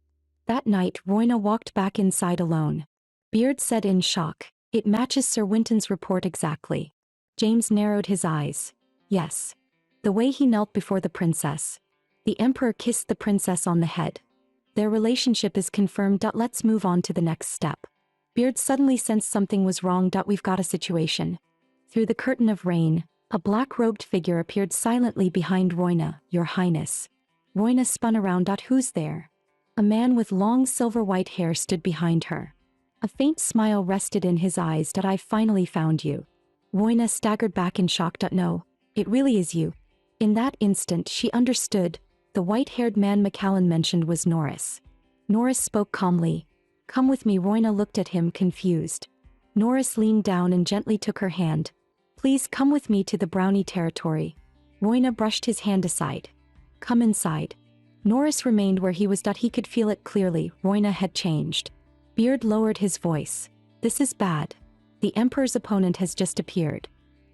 That night, Roina walked back inside alone. Beard said in shock. It matches Sir Winton's report exactly. James narrowed his eyes. Yes. The way he knelt before the princess. The emperor kissed the princess on the head. Their relationship is confirmed. Let's move on to the next step. Beard suddenly sensed something was wrong. We've got a situation. Through the curtain of rain, a black-robed figure appeared silently behind Roina. Your Highness. Roina spun around. Who's there? A man with long silver-white hair stood behind her. A faint smile rested in his eyes. I've finally found you. Roina staggered back in shock. No, it really is you. In that instant she understood. The white-haired man Macallan mentioned was Norris. Norris spoke calmly. Come with me. Roina looked at him confused. Norris leaned down and gently took her hand. Please come with me to the Brownie territory. Roina brushed his hand aside. Come inside. Norris remained where he was. He could feel it clearly. Roina had changed. Beard lowered his voice. This is bad. The Emperor's opponent has just appeared.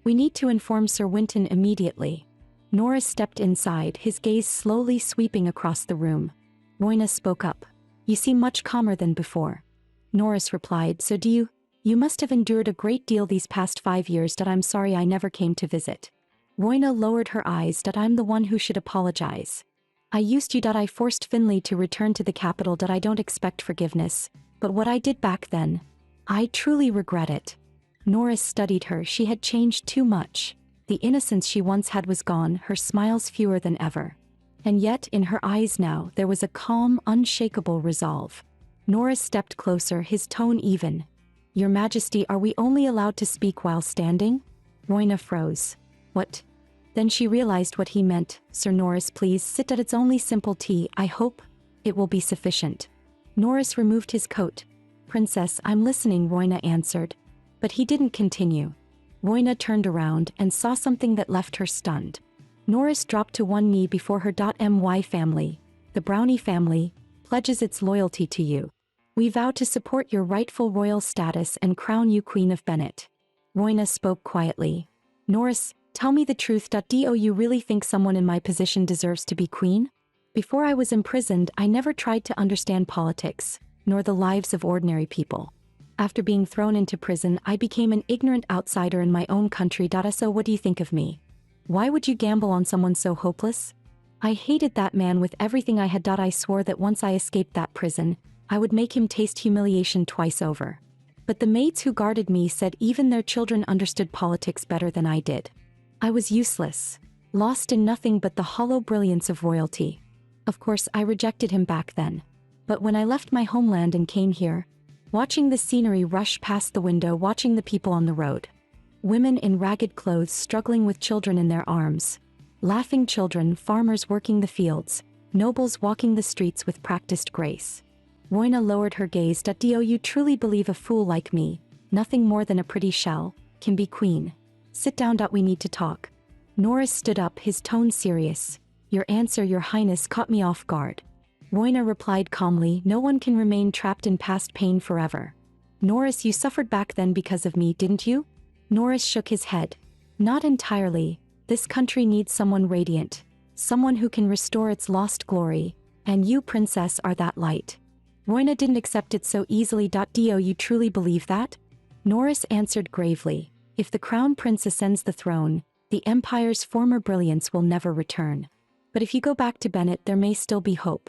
We need to inform Sir Winton immediately. Norris stepped inside, his gaze slowly sweeping across the room. Roina spoke up. You seem much calmer than before. Norris replied, so do you? You must have endured a great deal these past 5 years. I'm sorry I never came to visit. Roina lowered her eyes. I'm the one who should apologize. I used you. I forced Finley to return to the capital. I don't expect forgiveness, but what I did back then, I truly regret it. Norris studied her. She had changed too much. The innocence she once had was gone, her smiles fewer than ever. And yet, in her eyes now, there was a calm, unshakable resolve. Norris stepped closer, his tone even. Your Majesty, are we only allowed to speak while standing? Roina froze. What? Then she realized what he meant. Sir Norris, please sit. It's only simple tea. I hope it will be sufficient. Norris removed his coat. Princess, I'm listening, Roina answered. But he didn't continue. Roina turned around and saw something that left her stunned. Norris dropped to one knee before her. My family, the Brownie family, pledges its loyalty to you. We vow to support your rightful royal status and crown you Queen of Bennett. Roina spoke quietly. Norris, tell me the truth. Do you really think someone in my position deserves to be queen? Before I was imprisoned, I never tried to understand politics, nor the lives of ordinary people. After being thrown into prison, I became an ignorant outsider in my own country. So what do you think of me? Why would you gamble on someone so hopeless? I hated that man with everything I had. I swore that once I escaped that prison, I would make him taste humiliation twice over. But the maids who guarded me said even their children understood politics better than I did. I was useless, lost in nothing but the hollow brilliance of royalty. Of course, I rejected him back then. But when I left my homeland and came here, watching the scenery rush past the window, watching the people on the road. Women in ragged clothes struggling with children in their arms. Laughing children, farmers working the fields, nobles walking the streets with practiced grace. Roina lowered her gaze. Do you truly believe a fool like me, nothing more than a pretty shell, can be queen? Sit down. We need to talk. Norris stood up, his tone serious. Your answer, Your Highness, caught me off guard. Roina replied calmly, no one can remain trapped in past pain forever. Norris, you suffered back then because of me, didn't you? Norris shook his head. Not entirely. This country needs someone radiant, someone who can restore its lost glory, and you, princess, are that light. Roina didn't accept it so easily. Do you truly believe that? Norris answered gravely. If the crown prince ascends the throne, the empire's former brilliance will never return. But if you go back to Bennett, there may still be hope.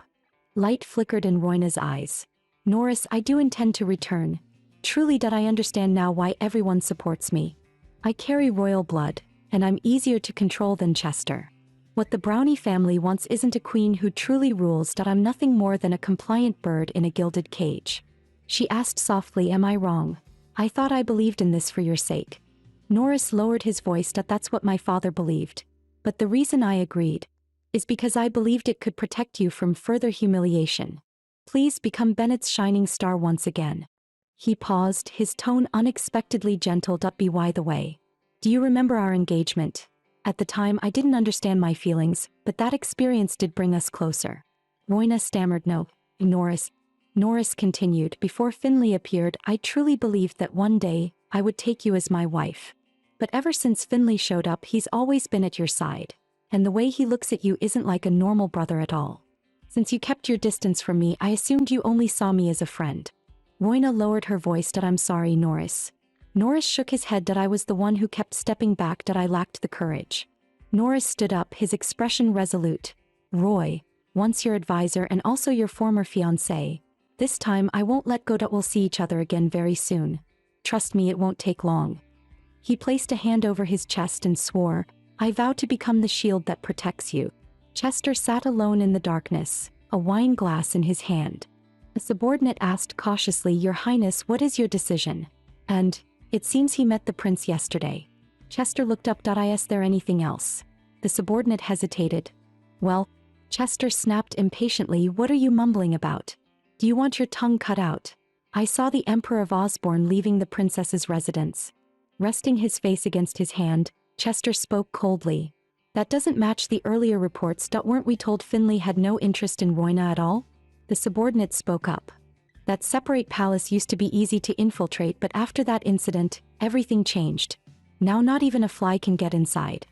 Light flickered in Roina's eyes. Norris, I do intend to return. Truly, I understand now why everyone supports me. I carry royal blood, and I'm easier to control than Chester. What the Brownie family wants isn't a queen who truly rules. I'm nothing more than a compliant bird in a gilded cage. She asked softly, am I wrong? I thought I believed in this for your sake. Norris lowered his voice. That's what my father believed. But the reason I agreed is because I believed it could protect you from further humiliation. Please become Bennett's shining star once again. He paused, his tone unexpectedly gentle. By the way, do you remember our engagement? At the time I didn't understand my feelings, but that experience did bring us closer. Roina stammered no. Norris continued, before Finley appeared, I truly believed that one day I would take you as my wife. But ever since Finley showed up, he's always been at your side. And the way he looks at you isn't like a normal brother at all. Since you kept your distance from me, I assumed you only saw me as a friend. Roina lowered her voice. I'm sorry, Norris. Norris shook his head that I was the one who kept stepping back that I lacked the courage. Norris stood up, his expression resolute. Roy, once your advisor and also your former fiancé. This time I won't let go that we'll see each other again very soon. Trust me, it won't take long. He placed a hand over his chest and swore, I vow to become the shield that protects you. Chester sat alone in the darkness, a wine glass in his hand. A subordinate asked cautiously, Your Highness, what is your decision? And, it seems he met the prince yesterday. Chester looked up. Is there anything else? The subordinate hesitated. Well, Chester snapped impatiently, what are you mumbling about? Do you want your tongue cut out? I saw the Emperor of Osborne leaving the princess's residence. Resting his face against his hand, Chester spoke coldly. That doesn't match the earlier reports. Weren't we told Finley had no interest in Royna at all? The subordinate spoke up. That separate palace used to be easy to infiltrate, but after that incident, everything changed. Now not even a fly can get inside.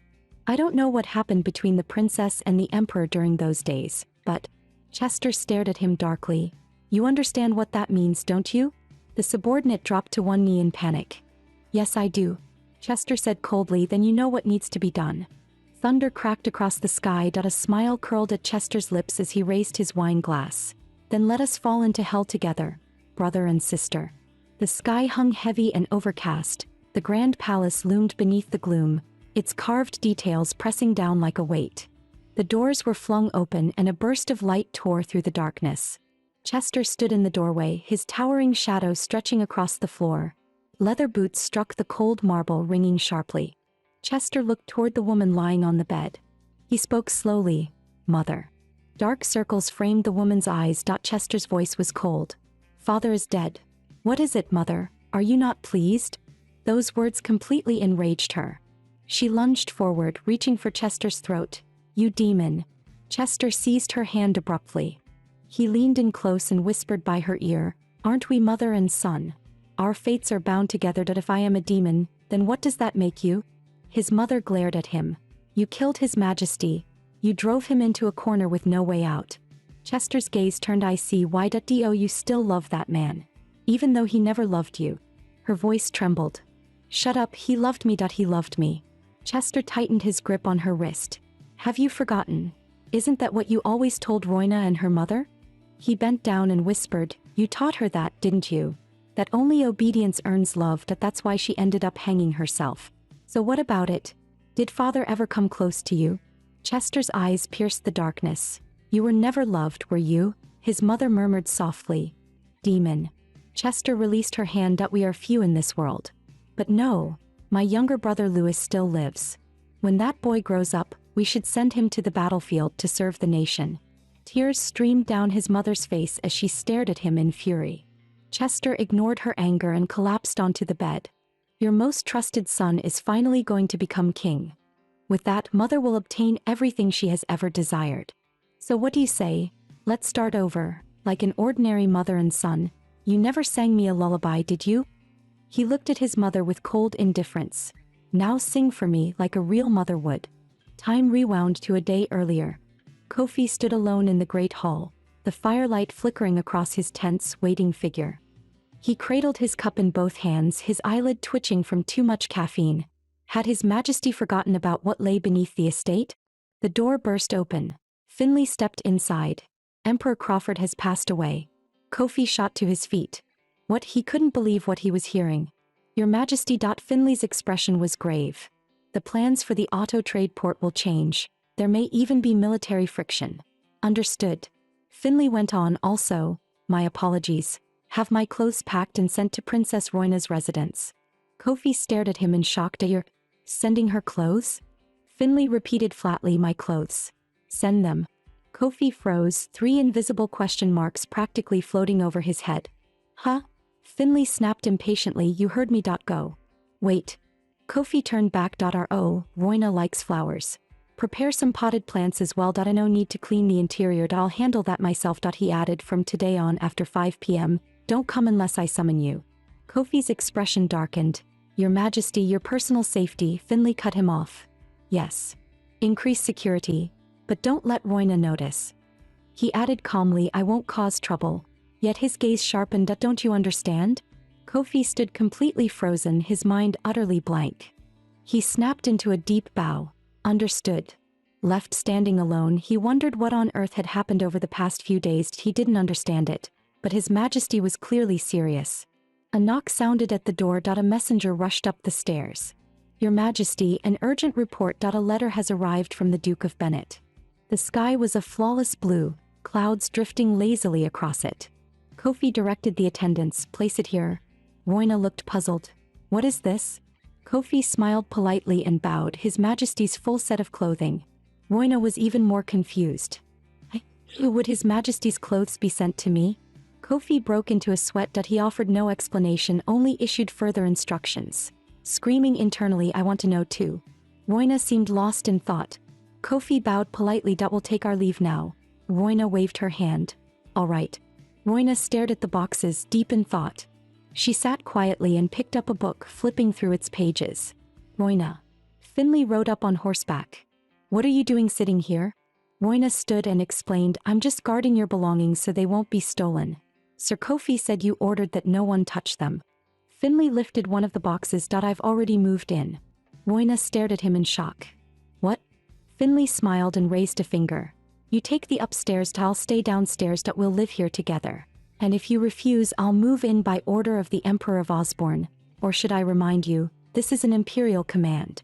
I don't know what happened between the princess and the emperor during those days, but... Chester stared at him darkly. You understand what that means, don't you? The subordinate dropped to one knee in panic. Yes, I do. Chester said coldly, then you know what needs to be done. Thunder cracked across the sky. A smile curled at Chester's lips as he raised his wine glass. Then let us fall into hell together, brother and sister. The sky hung heavy and overcast. The grand palace loomed beneath the gloom, its carved details pressing down like a weight. The doors were flung open and a burst of light tore through the darkness. Chester stood in the doorway, his towering shadow stretching across the floor. Leather boots struck the cold marble, ringing sharply. Chester looked toward the woman lying on the bed. He spoke slowly, Mother. Dark circles framed the woman's eyes. Chester's voice was cold. Father is dead. What is it, Mother? Are you not pleased? Those words completely enraged her. She lunged forward, reaching for Chester's throat. You demon. Chester seized her hand abruptly. He leaned in close and whispered by her ear, Aren't we mother and son? Our fates are bound together. If I am a demon, then what does that make you? His mother glared at him. You killed His Majesty. You drove him into a corner with no way out. Chester's gaze turned. I see why. You still love that man. Even though he never loved you. Her voice trembled. Shut up, he loved me. He loved me. Chester tightened his grip on her wrist. Have you forgotten? Isn't that what you always told Royna and her mother? He bent down and whispered, You taught her that, didn't you? That only obedience earns love. That's why she ended up hanging herself. So what about it? Did father ever come close to you? Chester's eyes pierced the darkness. You were never loved, were you? His mother murmured softly. Demon. Chester released her hand. We are few in this world. But no, my younger brother Louis still lives. When that boy grows up, we should send him to the battlefield to serve the nation. Tears streamed down his mother's face as she stared at him in fury. Chester ignored her anger and collapsed onto the bed. Your most trusted son is finally going to become king. With that, mother will obtain everything she has ever desired. So what do you say? Let's start over, like an ordinary mother and son. You never sang me a lullaby, did you? He looked at his mother with cold indifference. Now sing for me like a real mother would. Time rewound to a day earlier. Kofi stood alone in the great hall, the firelight flickering across his tense, waiting figure. He cradled his cup in both hands, his eyelid twitching from too much caffeine. Had His Majesty forgotten about what lay beneath the estate? The door burst open. Finley stepped inside. Emperor Crawford has passed away. Kofi shot to his feet. What? He couldn't believe what he was hearing. Your Majesty. Finley's expression was grave. The plans for the auto trade port will change. There may even be military friction. Understood. Finley went on. Also, my apologies. Have my clothes packed and sent to Princess Royna's residence. Kofi stared at him in shock. You're sending her clothes? Finley repeated flatly, my clothes. Send them. Kofi froze, 3 invisible question marks practically floating over his head. Huh? Finley snapped impatiently, you heard me. Go. Wait. Kofi turned back. Royna likes flowers. Prepare some potted plants as well. I no need to clean the interior. I'll handle that myself. He added, from today on after 5 p.m., don't come unless I summon you. Kofi's expression darkened. Your Majesty, your personal safety. Finley cut him off. Yes. Increase security. But don't let Royna notice. He added calmly, I won't cause trouble. Yet his gaze sharpened. Don't you understand? Kofi stood completely frozen, his mind utterly blank. He snapped into a deep bow. Understood. Left standing alone, he wondered what on earth had happened over the past few days. He didn't understand it, but His Majesty was clearly serious. A knock sounded at the door. A messenger rushed up the stairs. Your Majesty, an urgent report. A letter has arrived from the Duke of Bennett. The sky was a flawless blue, clouds drifting lazily across it. Kofi directed the attendants, place it here. Roina looked puzzled. What is this? Kofi smiled politely and bowed, His Majesty's full set of clothing. Roina was even more confused. Would His Majesty's clothes be sent to me? Kofi broke into a sweat. He offered no explanation, only issued further instructions. Screaming internally, I want to know too. Roina seemed lost in thought. Kofi bowed politely. We'll take our leave now. Roina waved her hand. All right. Roina stared at the boxes, deep in thought. She sat quietly and picked up a book, flipping through its pages. Roina. Finley rode up on horseback. What are you doing sitting here? Roina stood and explained, I'm just guarding your belongings so they won't be stolen. Sir Kofi said you ordered that no one touch them. Finley lifted one of the boxes. I've already moved in. Roina stared at him in shock. What? Finley smiled and raised a finger. You take the upstairs. I'll stay downstairs. We'll live here together. And if you refuse, I'll move in by order of the Emperor of Osborne. Or should I remind you, this is an imperial command.